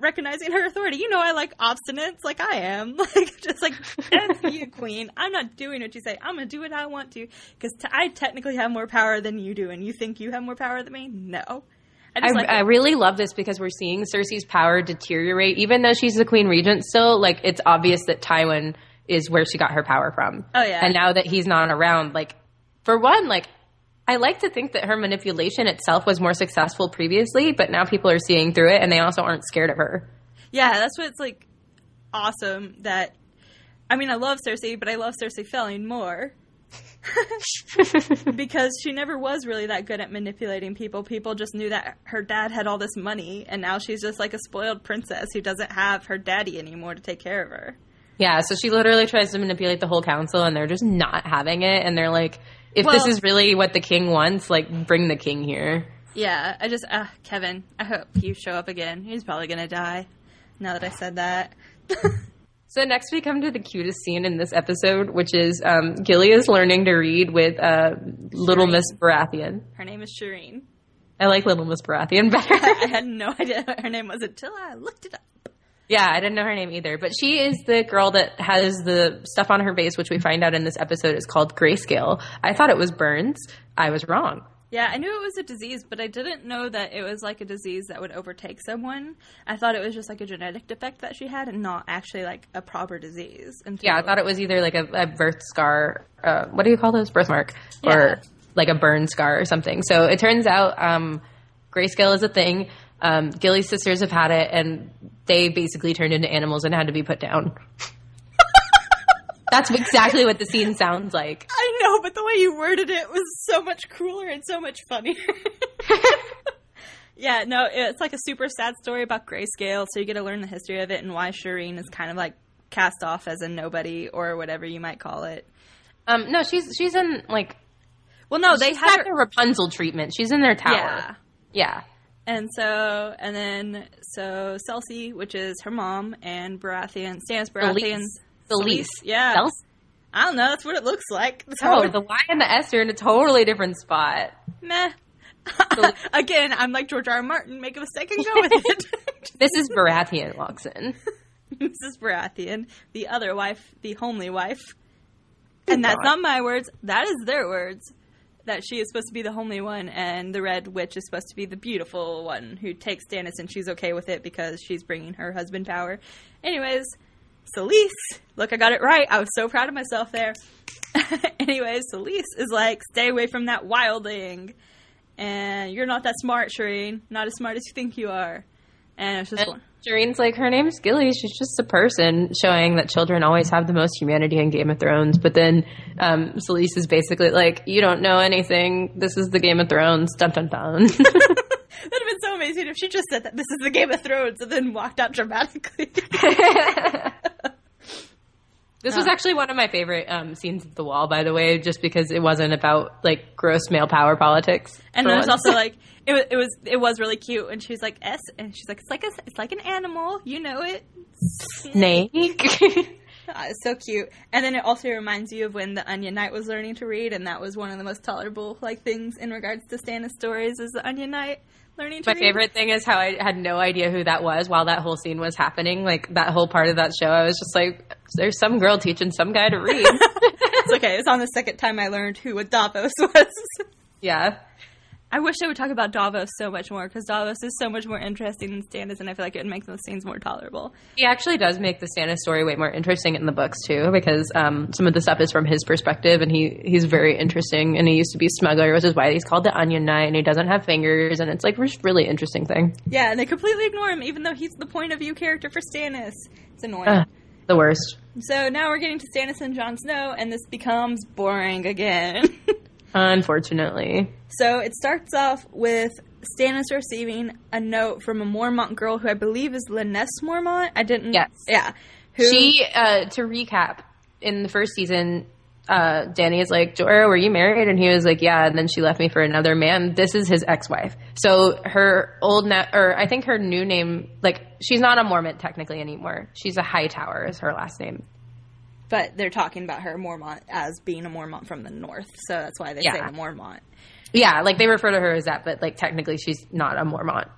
recognizing her authority. You know, I like obstinates like I am. Like, just like, F you, queen. I'm not doing what you say. I'm going to do what I want to because I technically have more power than you do, and you think you have more power than me? No. I really love this because we're seeing Cersei's power deteriorate. Even though she's the queen regent still, like, it's obvious that Tywin is where she got her power from. Oh, yeah. And now that he's not around, like, for one, like, I like to think that her manipulation itself was more successful previously, but now people are seeing through it, and they also aren't scared of her. Yeah, that's what's, like, awesome that... I mean, I love Cersei, but I love Cersei failing more. Because she never was really that good at manipulating people. People just knew that her dad had all this money, and now she's just like a spoiled princess who doesn't have her daddy anymore to take care of her. Yeah, so she literally tries to manipulate the whole council, and they're just not having it, and they're like, if this is really what the king wants, like, bring the king here. Yeah, Kevin, I hope you show up again. He's probably gonna die, now that I said that. So next we come to the cutest scene in this episode, which is Gillia's learning to read with Little Miss Baratheon. Her name is Shireen. I like Little Miss Baratheon better. I had no idea what her name was until I looked it up. Yeah, I didn't know her name either. But she is the girl that has the stuff on her face, which we find out in this episode is called grayscale. I thought it was burns. I was wrong. Yeah, I knew it was a disease, but I didn't know that it was like a disease that would overtake someone. I thought it was just like a genetic defect that she had and not actually like a proper disease. Yeah, I thought it was either like a birth scar. What do you call those? Birthmark. Or like a burn scar or something. So it turns out grayscale is a thing. Gilly's sisters have had it, and they basically turned into animals and had to be put down. That's exactly what the scene sounds like. I know, but the way you worded it was so much cooler and so much funnier. Yeah, no, it's like a super sad story about grayscale, so you get to learn the history of it and why Shireen is kind of like cast off as a nobody or whatever you might call it. No, she's in like... Well, no, they had the Rapunzel treatment. She's in their tower. Yeah. And then Celsi, which is her mom, and Baratheon, Stannis Baratheon's... Selise. Yeah. Selce? I don't know. That's what it looks like. The Y and the S are in a totally different spot. Meh. Again, I'm like George R. R. Martin. Make a mistake and go with it. This is Baratheon walks in. This is Baratheon, the other wife, the homely wife. And that's not my words. That is their words. That she is supposed to be the homely one, and the Red Witch is supposed to be the beautiful one who takes Stannis, and she's okay with it because she's bringing her husband power. Anyways... Selise, look, I got it right. I was so proud of myself there. Anyways, Selise is like, stay away from that wildling. And you're not that smart, Shireen. Not as smart as you think you are. And it's just Shireen's like, her name's Gilly. She's just a person, showing that children always have the most humanity in Game of Thrones. But then Selise is basically like, you don't know anything. This is the Game of Thrones. Dun, dun, dun. That'd have been so amazing if she just said that this is the Game of Thrones and then walked out dramatically. This was actually one of my favorite scenes of The Wall, by the way, just because it wasn't about like gross male power politics. And there was also like it was really cute, and she's like S, and she's like it's like an animal, you know it, snake. It's so cute. And then it also reminds you of when the Onion Knight was learning to read, and that was one of the most tolerable like things in regards to Stannis stories is the Onion Knight learning to read. My favorite thing is how I had no idea who that was while that whole scene was happening. Like that whole part of that show, I was just like, there's some girl teaching some guy to read. It's okay. It's on the second time I learned who Davos was. Yeah. I wish I would talk about Davos so much more, because Davos is so much more interesting than Stannis, and I feel like it would make those scenes more tolerable. He actually does make the Stannis story way more interesting in the books, too, because some of the stuff is from his perspective, and he's very interesting, and he used to be a smuggler, which is why he's called the Onion Knight, and he doesn't have fingers, and it's like a really interesting thing. Yeah, and they completely ignore him, even though he's the point of view character for Stannis. It's annoying. The worst. So now we're getting to Stannis and Jon Snow, and this becomes boring again. Unfortunately. So it starts off with Stannis receiving a note from a Mormont girl who I believe is Lyness Mormont. Yes. Yeah. She, to recap, in the first season, Dany is like, Jorah, were you married? And he was like, yeah. And then she left me for another man. This is his ex-wife. So her I think her new name, like, she's not a Mormont technically anymore. She's a Hightower is her last name. But they're talking about her Mormont as being a Mormont from the north, so that's why they say a Mormont. Yeah, like they refer to her as that, but like technically she's not a Mormont.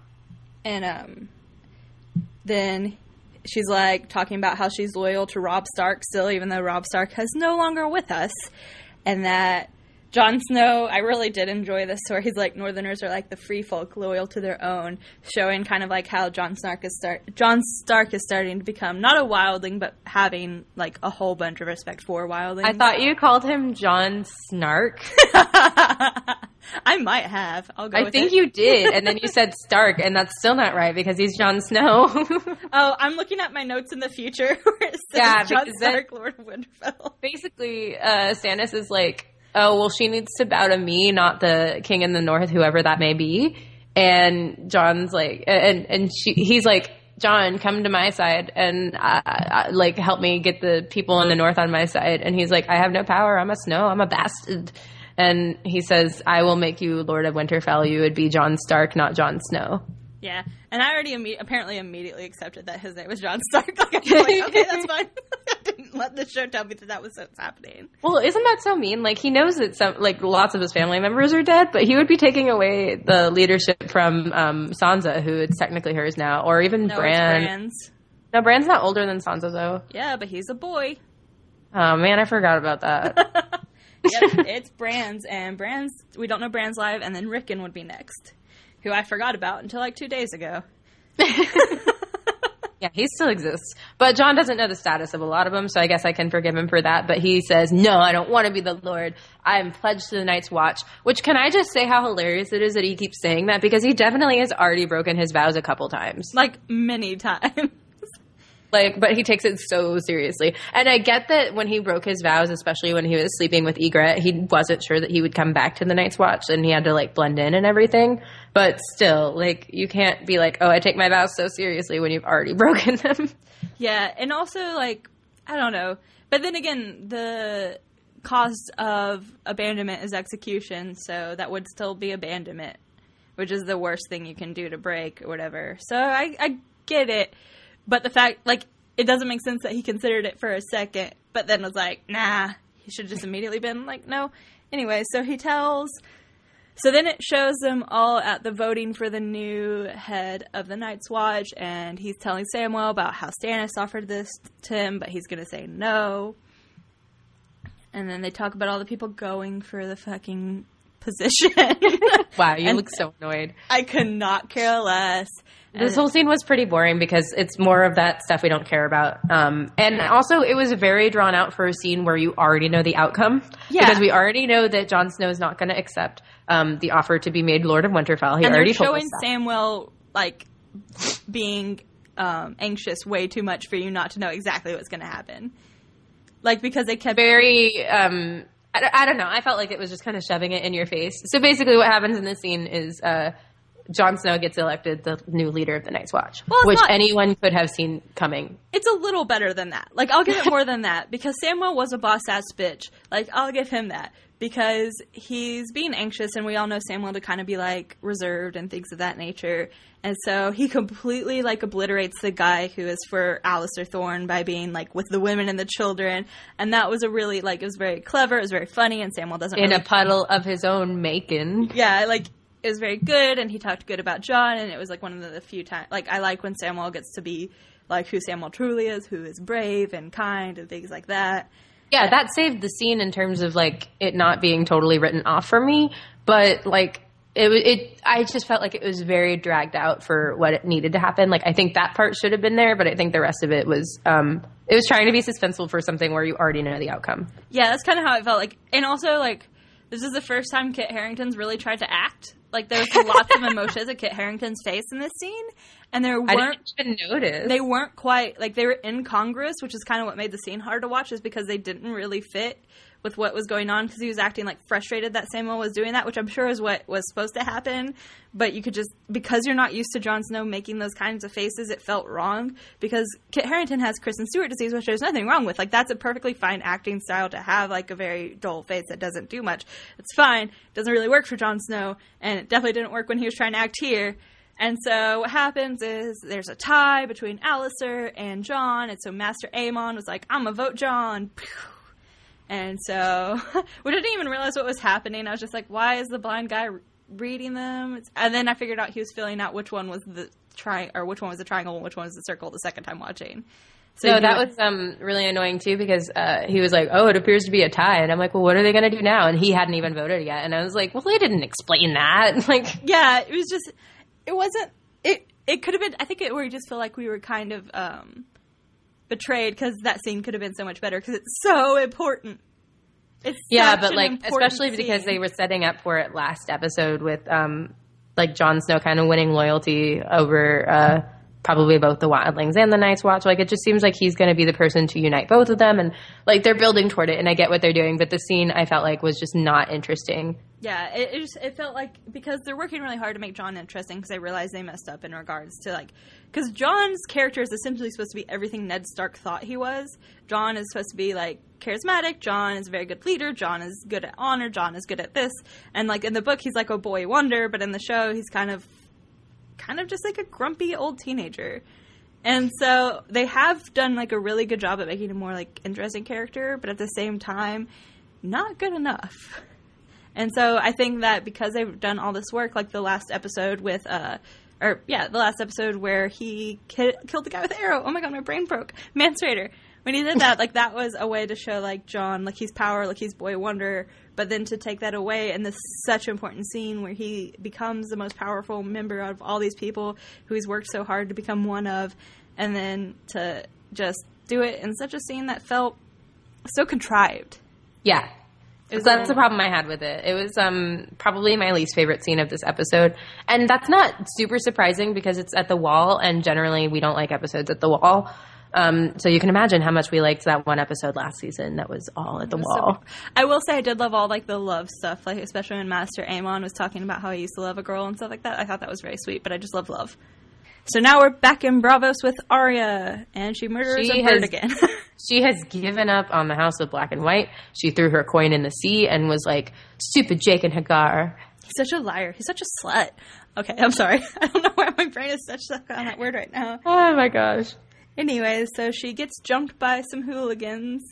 And then she's like talking about how she's loyal to Robb Stark still, even though Robb Stark is no longer with us, and that Jon Snow, I really did enjoy this where he's like, Northerners are like the free folk loyal to their own, showing kind of like how Jon Stark is starting to become not a wildling, but having like a whole bunch of respect for wildlings. I thought you called him Jon Snark. I might have. I'll go with it. I think you did, and then you said Stark, and that's still not right because he's Jon Snow. Oh, I'm looking at my notes in the future where it says Jon Stark, Lord of Winterfell. Basically, Stannis is like, oh, well, she needs to bow to me, not the king in the north, whoever that may be. And John's like, he's like, Jon, come to my side and like help me get the people in the north on my side. And he's like, I have no power. I'm a Snow. I'm a bastard. And he says, I will make you Lord of Winterfell. You would be Jon Stark, not Jon Snow. Yeah, and I already apparently immediately accepted that his name was Jon Stark. Like, I was like, okay, that's fine. I didn't let the show tell me that was what's happening. Well, isn't that so mean? Like, he knows that lots of his family members are dead, but he would be taking away the leadership from Sansa, who it's technically hers now, or even Bran. Bran's. No, Bran's not older than Sansa, though. Yeah, but he's a boy. Oh, man, I forgot about that. Yep, it's Brands, and Brands, we don't know Brands live, and then Rickon would be next, who I forgot about until like 2 days ago. Yeah, he still exists. But John doesn't know the status of a lot of them, so I guess I can forgive him for that. But he says, no, I don't want to be the Lord. I am pledged to the Night's Watch. Which, can I just say how hilarious it is that he keeps saying that? Because he definitely has already broken his vows a couple times. Like, many times. But he takes it so seriously. And I get that when he broke his vows, especially when he was sleeping with Ygritte, he wasn't sure that he would come back to the Night's Watch, and he had to, like, blend in and everything. But still, like, you can't be like, oh, I take my vows so seriously when you've already broken them. Yeah, and also, like, I don't know. But then again, the cost of abandonment is execution, so that would still be abandonment, which is the worst thing you can do to break or whatever. So I get it. But the fact, like, it doesn't make sense that he considered it for a second, but then was like, nah, he should have just immediately been like, no. Anyway, so then it shows them all at the voting for the new head of the Night's Watch, and he's telling Samwell about how Stannis offered this to him, but he's going to say no. And then they talk about all the people going for the fucking position. Wow, you look so annoyed. I could not care less. This whole scene was pretty boring because it's more of that stuff we don't care about. And also, it was very drawn out for a scene where you already know the outcome. Yeah. Because we already know that Jon Snow is not going to accept the offer to be made Lord of Winterfell. He already told us that. They're showing Samwell, like, being anxious way too much for you not to know exactly what's going to happen. Like, because they kept... Very... I don't know. I felt like it was just kind of shoving it in your face. So basically what happens in this scene is Jon Snow gets elected the new leader of the Night's Watch, which anyone could have seen coming. It's a little better than that. Like, I'll give it more than that, because Samwell was a boss-ass bitch. Like, I'll give him that, because he's being anxious, and we all know Samwell to kind of be, like, reserved and things of that nature. And so he completely, like, obliterates the guy who is for Alistair Thorne by being, like, with the women and the children. And that was a really, like, it was very clever, it was very funny, and Samwell doesn't in a puddle of his own making. Yeah, like, it was very good, and he talked good about Jon, and it was, like, one of the few times, like, I like when Samwell gets to be, like, who Samwell truly is, who is brave and kind and things like that. Yeah, that saved the scene in terms of, like, it not being totally written off for me, but, like, I just felt like it was very dragged out for what it needed to happen. Like, I think that part should have been there, but I think the rest of it was trying to be suspenseful for something where you already know the outcome. Yeah, that's kind of how it felt. Like, and also, like, this is the first time Kit Harington's really tried to act. Like, there's lots of emotions at Kit Harington's face in this scene, and I didn't even notice. They weren't quite, like, they were incongruous, which is kind of what made the scene hard to watch, is because they didn't really fit with what was going on, because he was acting, like, frustrated that Samwell was doing that, which I'm sure is what was supposed to happen, but you could just, because you're not used to Jon Snow making those kinds of faces, it felt wrong, because Kit Harington has Kristen Stewart disease, which there's nothing wrong with. Like, that's a perfectly fine acting style to have, like, a very dull face that doesn't do much. It's fine. It doesn't really work for Jon Snow, and it definitely didn't work when he was trying to act here. And so what happens is there's a tie between Alistair and Jon, and so Master Aemon was like, I'm gonna vote Jon. And so we didn't even realize what was happening. I was just like, why is the blind guy reading them? And then I figured out he was filling out which one was the which one was the triangle and which one was the circle the second time watching. So that was really annoying too, because he was like, oh, it appears to be a tie. And I'm like, well, what are they going to do now? And he hadn't even voted yet. And I was like, well, they didn't explain that. Like, yeah, it was just, it wasn't, it could have been, I think where you just feel like we were kind of betrayed, because that scene could have been so much better, because it's so important. It's but like, especially because they were setting up for it last episode with like Jon Snow kind of winning loyalty over probably both the Wildlings and the Night's Watch. Like, it just seems like he's going to be the person to unite both of them, and like they're building toward it, and I get what they're doing, but the scene I felt like was just not interesting. Yeah, it felt like, because they're working really hard to make Jon interesting, because they realize they messed up in regards to, like, because Jon's character is essentially supposed to be everything Ned Stark thought he was. Jon is supposed to be, like, charismatic, Jon is a very good leader, Jon is good at honor, Jon is good at this, and, like, in the book he's like a boy wonder, but in the show he's kind of just like a grumpy old teenager. And so they have done, like, a really good job at making him more, like, interesting character, but at the same time, not good enough. And so I think that because they've done all this work, like the last episode with, the last episode where he killed the guy with the arrow. Oh my god, my brain broke. Mance Rayder. when he did that, like, that was a way to show, like, John, like, he's power, like, he's Boy Wonder, but then to take that away in this such important scene where he becomes the most powerful member of all these people who he's worked so hard to become one of, and then to just do it in such a scene that felt so contrived. Yeah. That's the problem I had with it. It was probably my least favorite scene of this episode. And that's not super surprising because it's at the wall, and generally we don't like episodes at the wall. So you can imagine how much we liked that one episode last season that was all at the wall. So, I will say I did love all, like, the love stuff, like, especially when Master Amon was talking about how he used to love a girl and stuff like that. I thought that was very sweet, but I just love love. So now we're back in Bravos with Arya, and she murders a bird again. She has given up on the House of Black and White. She threw her coin in the sea and was like, stupid Jake and Hagar. He's such a liar. He's such a slut. Okay, I'm sorry. I don't know why my brain is such stuck on that word right now. Oh, my gosh. Anyway, so she gets jumped by some hooligans,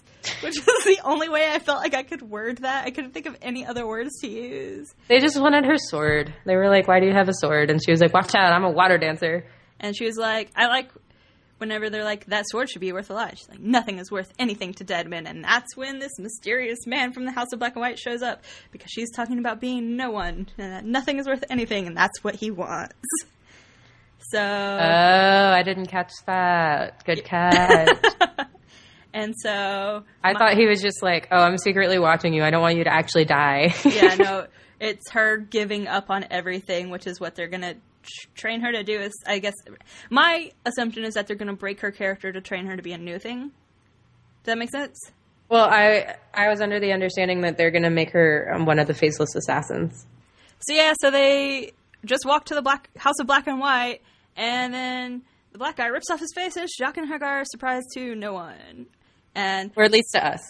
which is the only way I felt like I could word that. I couldn't think of any other words to use. They just wanted her sword. They were like, why do you have a sword? And she was like, watch out, I'm a water dancer. And she was like, I like whenever they're like, that sword should be worth a lot. She's like, nothing is worth anything to dead men. And that's when this mysterious man from the House of Black and White shows up, because she's talking about being no one, and that nothing is worth anything, and that's what he wants. So. Oh, I didn't catch that. Good catch. And so. I thought he was just like, oh, I'm secretly watching you. I don't want you to actually die. Yeah, no. It's her giving up on everything, which is what they're going to train her to do. Is, I guess, my assumption is that they're going to break her character to train her to be a new thing. Does that make sense? Well, I was under the understanding that they're going to make her one of the faceless assassins. So yeah, so they just walk to the House of Black and White, and then the black guy rips off his face, and it's Jaqen and Hagar, surprise to no one. Or at least to us.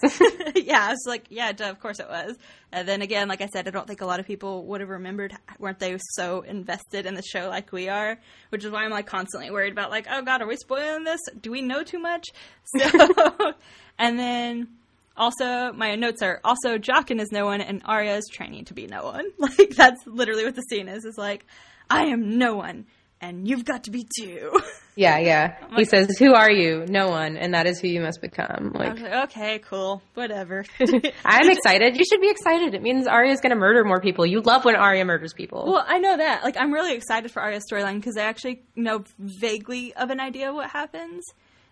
Yeah, I was like, yeah, duh, of course it was. And then again, like I said, I don't think a lot of people would have remembered, weren't they so invested in the show like we are, which is why I'm like constantly worried about like, oh God, are we spoiling this? Do we know too much? So, and then also my notes are also Jaqen is no one and Arya is training to be no one. Like that's literally what the scene is like, I am no one and you've got to be too. Yeah. He says, who are you? No one. And that is who you must become. I was like, okay, cool. Whatever. I'm excited. You should be excited. It means Arya's going to murder more people. You love when Arya murders people. Well, I know that. Like, I'm really excited for Arya's storyline because I actually know vaguely of an idea of what happens.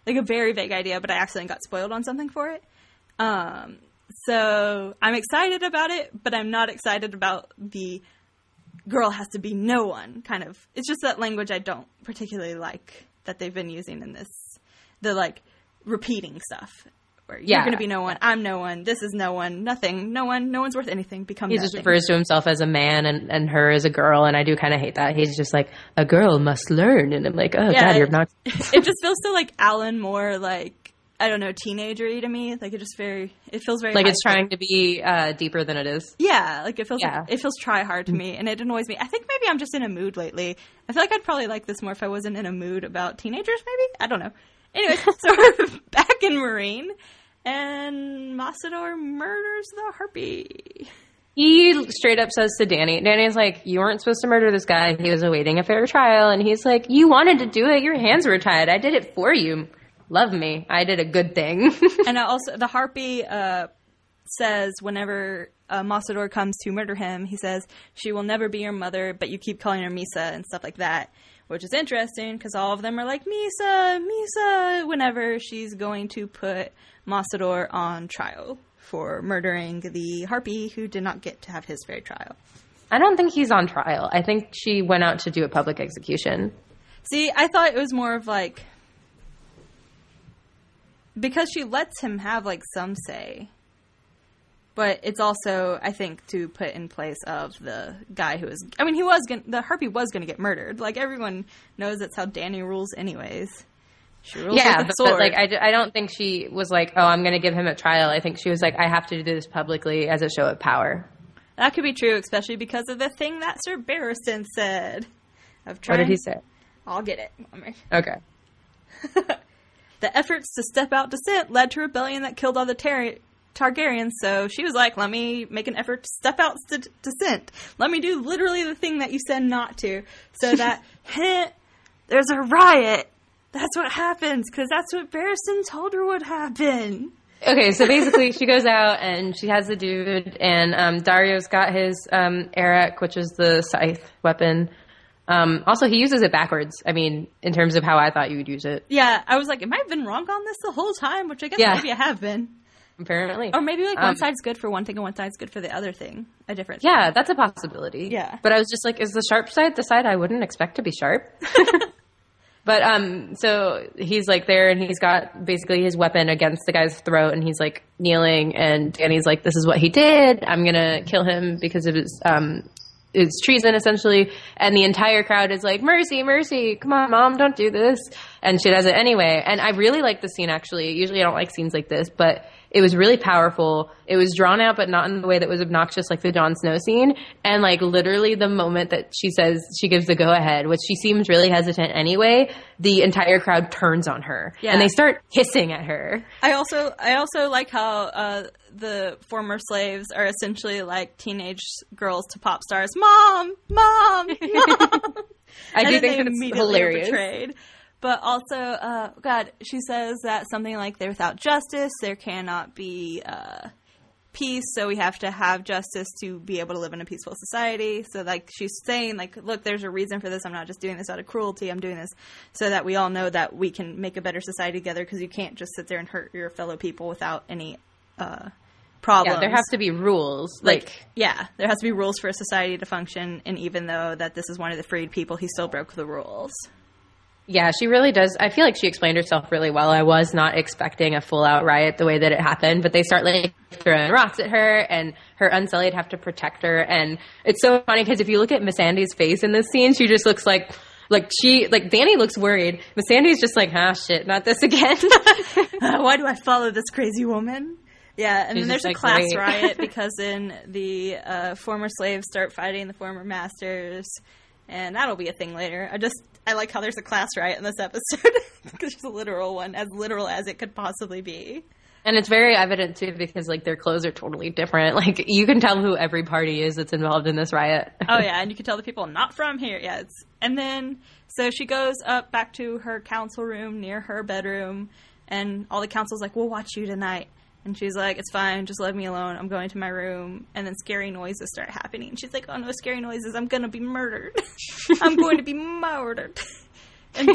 Like, a very vague idea, but I accidentally got spoiled on something for it. So, I'm excited about it, but I'm not excited about the girl has to be no one kind of. It's just that language I don't particularly like that they've been using in this, the like repeating stuff where you're going to be no one, I'm no one, this is no one, nothing, no one's worth anything, become he nothing. Just refers to himself as a man and her as a girl, and I do kind of hate that. He's just like, a girl must learn, and I'm like, oh God, you're not. It just feels so like Alan Moore, like, I don't know, teenager-y to me. Like, it feels very like it's trying to be deeper than it is. Yeah, like it feels like, it feels try-hard to me, and it annoys me. I think maybe I'm just in a mood lately. I feel like I'd probably like this more if I wasn't in a mood about teenagers, maybe? I don't know. Anyway, so we're back in Marine, and Massador murders the Harpy. He straight up says to Danny's like, you weren't supposed to murder this guy. He was awaiting a fair trial, and he's like, you wanted to do it. Your hands were tied. I did it for you. Love me. I did a good thing. And also, the Harpy says whenever Massador comes to murder him, he says, she will never be your mother, but you keep calling her Misa and stuff like that, which is interesting because all of them are like, Misa, whenever she's going to put Massador on trial for murdering the Harpy who did not get to have his fair trial. I don't think he's on trial. I think she went out to do a public execution. See, I thought it was more of like, because she lets him have, like, some say. But it's also, I think, to put in place of the guy who is... I mean, the Harpy was going to get murdered. Like, everyone knows that's how Danny rules anyways. She rules with a sword. But, like, I don't think she was like, oh, I'm going to give him a trial. I think she was like, I have to do this publicly as a show of power. That could be true, especially because of the thing that Sir Barristan said. What did he say? I'll get it. Okay. The efforts to step out dissent led to rebellion that killed all the Targaryens, so she was like, let me make an effort to step out dissent. Let me do literally the thing that you said not to. So that, there's a riot. That's what happens, because that's what Barristan told her would happen. Okay, so basically she goes out and she has the dude, and Dario's got his Arak, which is the scythe weapon. Also, he uses it backwards, I mean, in terms of how I thought you would use it. Yeah, I was like, am I been wrong on this the whole time? Which I guess maybe I have been. Apparently. Or maybe like one side's good for one thing and one side's good for the other thing. A different thing. Yeah, that's a possibility. Yeah. But I was just like, is the sharp side the side I wouldn't expect to be sharp? But so he's like there, and he's got basically his weapon against the guy's throat, and he's like kneeling, and Danny's like, this is what he did. I'm gonna kill him because of his treason, essentially. And the entire crowd is like, mercy, mercy, come on, Mom, don't do this. And she does it anyway. And I really like the scene, actually. Usually I don't like scenes like this, but it was really powerful. It was drawn out, but not in the way that was obnoxious, like the Jon Snow scene. And like literally the moment that she says she gives the go-ahead, which she seems really hesitant anyway, the entire crowd turns on her. Yeah. And they start hissing at her. I also like how the former slaves are essentially like teenage girls to pop stars. Mom! Mom! Mom! I do think it's hilarious. Betrayed. But also, God, she says that something like, without justice, there cannot be peace, so we have to have justice to be able to live in a peaceful society. So, like, she's saying, like, look, there's a reason for this. I'm not just doing this out of cruelty. I'm doing this so that we all know that we can make a better society together, because you can't just sit there and hurt your fellow people without any problems. Yeah, there have to be rules. Yeah, there has to be rules for a society to function, and even though that this is one of the freed people, he still broke the rules. Yeah, she really does. I feel like she explained herself really well. I was not expecting a full-out riot the way that it happened, but they start like throwing rocks at her, and her Unsullied have to protect her. And it's so funny because if you look at Miss Andy's face in this scene, she just looks like Danny looks worried. Miss Andy's just like, shit, not this again. Why do I follow this crazy woman? Yeah, and then there's a class riot because then the former slaves start fighting the former masters. And that'll be a thing later. I like how there's a class riot in this episode. Because it's a literal one, as literal as it could possibly be. And it's very evident, too, because, like, their clothes are totally different. Like, you can tell who every party is that's involved in this riot. Oh, yeah, and you can tell the people not from here. Yeah, and then, so she goes up back to her council room near her bedroom, and all the council's like, we'll watch you tonight. And she's like, it's fine, just leave me alone. I'm going to my room. And then scary noises start happening. And she's like, oh no, scary noises. I'm going to be murdered. I'm going to be murdered. And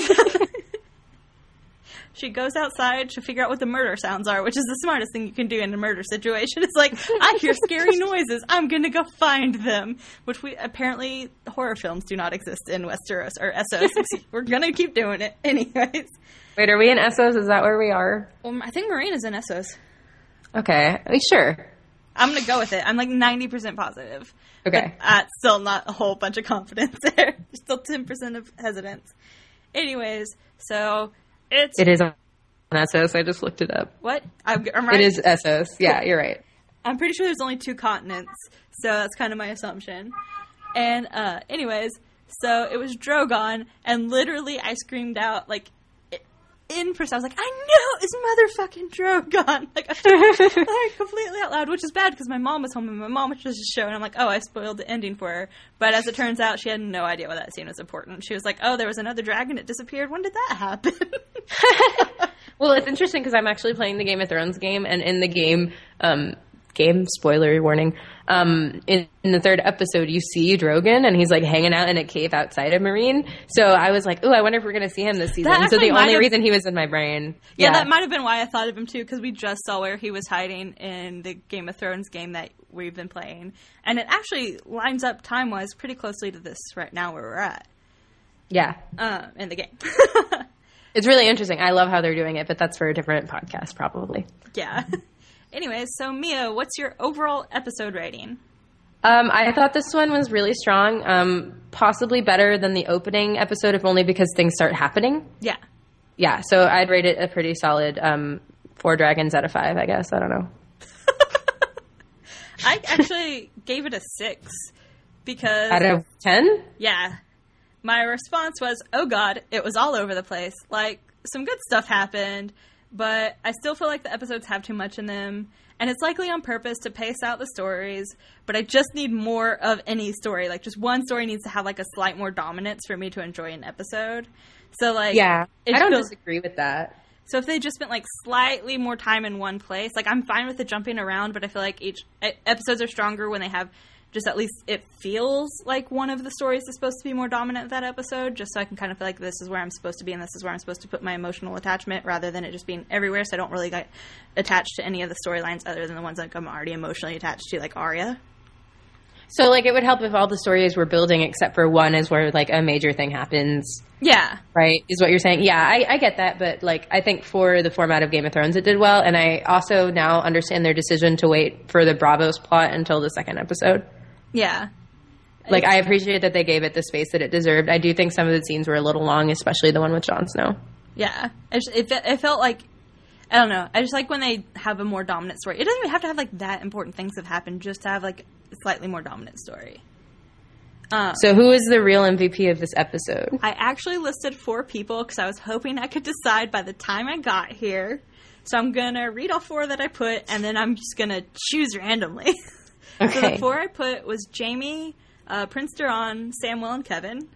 she goes outside to figure out what the murder sounds are, which is the smartest thing you can do in a murder situation. It's like, I hear scary noises. I'm going to go find them. Which apparently, horror films do not exist in Westeros or Essos. We're going to keep doing it anyways. Wait, are we in Essos? Is that where we are? Well, I think Marina's in Essos. Okay, sure. I'm going to go with it. I'm like 90% positive. Okay. But still not a whole bunch of confidence there. Still 10% of hesitance. Anyways, so it is on Essos. I just looked it up. What? I'm right? It is Essos. Yeah, you're right. I'm pretty sure there's only 2 continents, so that's kind of my assumption. And anyways, so it was Drogon, and literally I screamed out, like, in person, I was like, I know it's motherfucking Drogon. Like, I completely out loud, which is bad because my mom was home and my mom was just showing. I'm like, oh, I spoiled the ending for her. But as it turns out, she had no idea why that scene was important. She was like, oh, there was another dragon, it disappeared. When did that happen? Well, it's interesting because I'm actually playing the Game of Thrones game, and in the game, spoiler warning, in the 3rd episode, you see Drogon, and he's, like, hanging out in a cave outside of Marine. So I was like, ooh, I wonder if we're going to see him this season. So the only reason he was in my brain. Yeah, that might have been why I thought of him, too, because we just saw where he was hiding in the Game of Thrones game that we've been playing. And it actually lines up time-wise pretty closely to this right now where we're at. Yeah. In the game. It's really interesting. I love how they're doing it, but that's for a different podcast, probably. Yeah. Anyways, so Mia, what's your overall episode rating? I thought this one was really strong, possibly better than the opening episode, if only because things start happening. Yeah. Yeah, so I'd rate it a pretty solid 4 dragons out of 5, I guess. I don't know. I actually gave it a 6 because... Out of 10? Yeah. My response was, oh God, it was all over the place. Like, some good stuff happened, but I still feel like the episodes have too much in them, and it's likely on purpose to pace out the stories, but I just need more of any story. Like, just one story needs to have, like, a slight more dominance for me to enjoy an episode. So, like... Yeah, I don't disagree with that. So if they just spent, like, slightly more time in one place, like, I'm fine with the jumping around, but I feel like each episodes are stronger when they have just at least it feels like one of the stories is supposed to be more dominant that episode, just so I can kind of feel like this is where I'm supposed to be and this is where I'm supposed to put my emotional attachment rather than it just being everywhere, so I don't really get attached to any of the storylines other than the ones like I'm already emotionally attached to, like Arya. So, like, it would help if all the stories were building except for one is where, like, a major thing happens. Yeah. Right? Is what you're saying? Yeah, I get that, but, like, I think for the format of Game of Thrones it did well, and I also now understand their decision to wait for the Braavos plot until the second episode. Yeah. Like, I appreciate that they gave it the space that it deserved. I do think some of the scenes were a little long, especially the one with Jon Snow. Yeah. It felt like, I don't know, I just like when they have a more dominant story. It doesn't even have to have, like, that important things have happened, just to have, like, a slightly more dominant story. So who is the real MVP of this episode? I actually listed 4 people because I was hoping I could decide by the time I got here. So I'm going to read all 4 that I put, and then I'm just going to choose randomly. Okay. So the 4 I put was Jamie, Prince Duran, Samwell, and Kevin.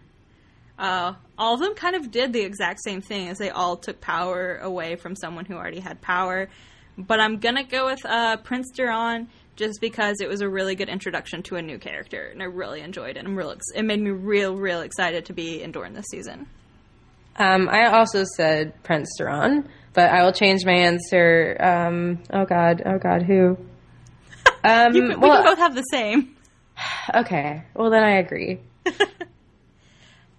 All of them kind of did the exact same thing, as they all took power away from someone who already had power. But I'm going to go with Prince Duran just because it was a really good introduction to a new character, and I really enjoyed it. It made me real excited to be in Dorne this season. I also said Prince Duran, but I will change my answer. Oh God, who? We can both have the same. Okay, well then I agree.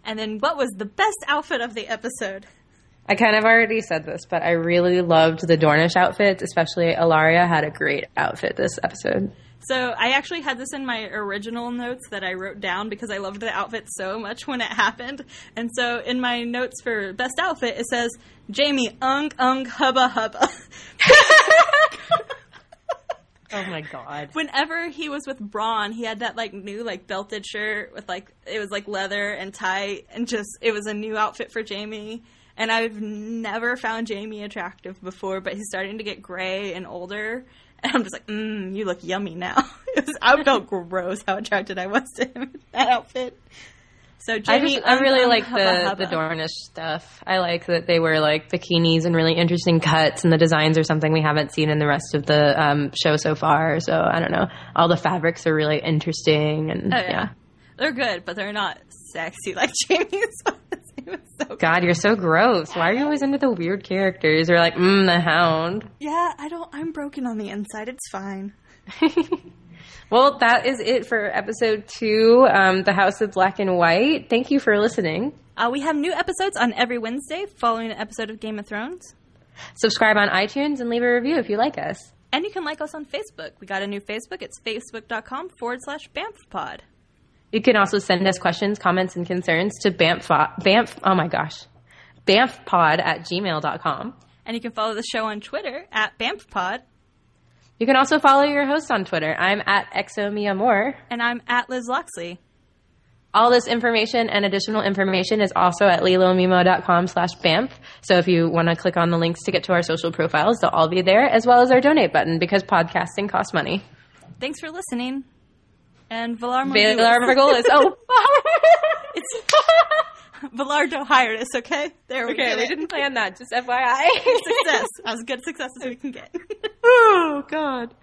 And then what was the best outfit of the episode? I kind of already said this, but I really loved the Dornish outfits, especially Ilaria had a great outfit this episode. So I actually had this in my original notes that I wrote down because I loved the outfit so much when it happened. And so in my notes for best outfit, it says, Jamie, hubba hubba. Oh my God. Whenever he was with Bronn, he had that, like, new, like, belted shirt with, like, it was, like, leather and tight, and just, it was a new outfit for Jamie. And I've never found Jamie attractive before, but he's starting to get gray and older. And I'm just like, you look yummy now. I felt gross how attracted I was to him in that outfit. So Jamie, I really like the Dornish stuff. I like that they wear, like, bikinis and really interesting cuts, and the designs are something we haven't seen in the rest of the show so far. So, I don't know. All the fabrics are really interesting. And yeah. They're good, but they're not sexy like Jamie's. So God, you're so gross. Why are you always into the weird characters? Or like, the Hound. Yeah, I'm broken on the inside. It's fine. Well, that is it for episode 2, The House of Black and White. Thank you for listening. We have new episodes on every Wednesday following an episode of Game of Thrones. Subscribe on iTunes and leave a review if you like us. And you can like us on Facebook. We got a new Facebook. It's facebook.com/BAMF pod. You can also send us questions, comments, and concerns to BAMFpod@gmail.com. And you can follow the show on Twitter @BAMFpod. You can also follow your host on Twitter. I'm @ExoMiaMoore. And I'm @Liz Loxley. All this information and additional information is also at lilomimo.com/BAMF. So if you want to click on the links to get to our social profiles, they'll all be there, as well as our donate button, because podcasting costs money. Thanks for listening. And Valar Morghulis. Oh. Valar don't hire us, okay? There we go. Okay, we didn't plan that. Just FYI. Success. As good success as we can get. Oh, God.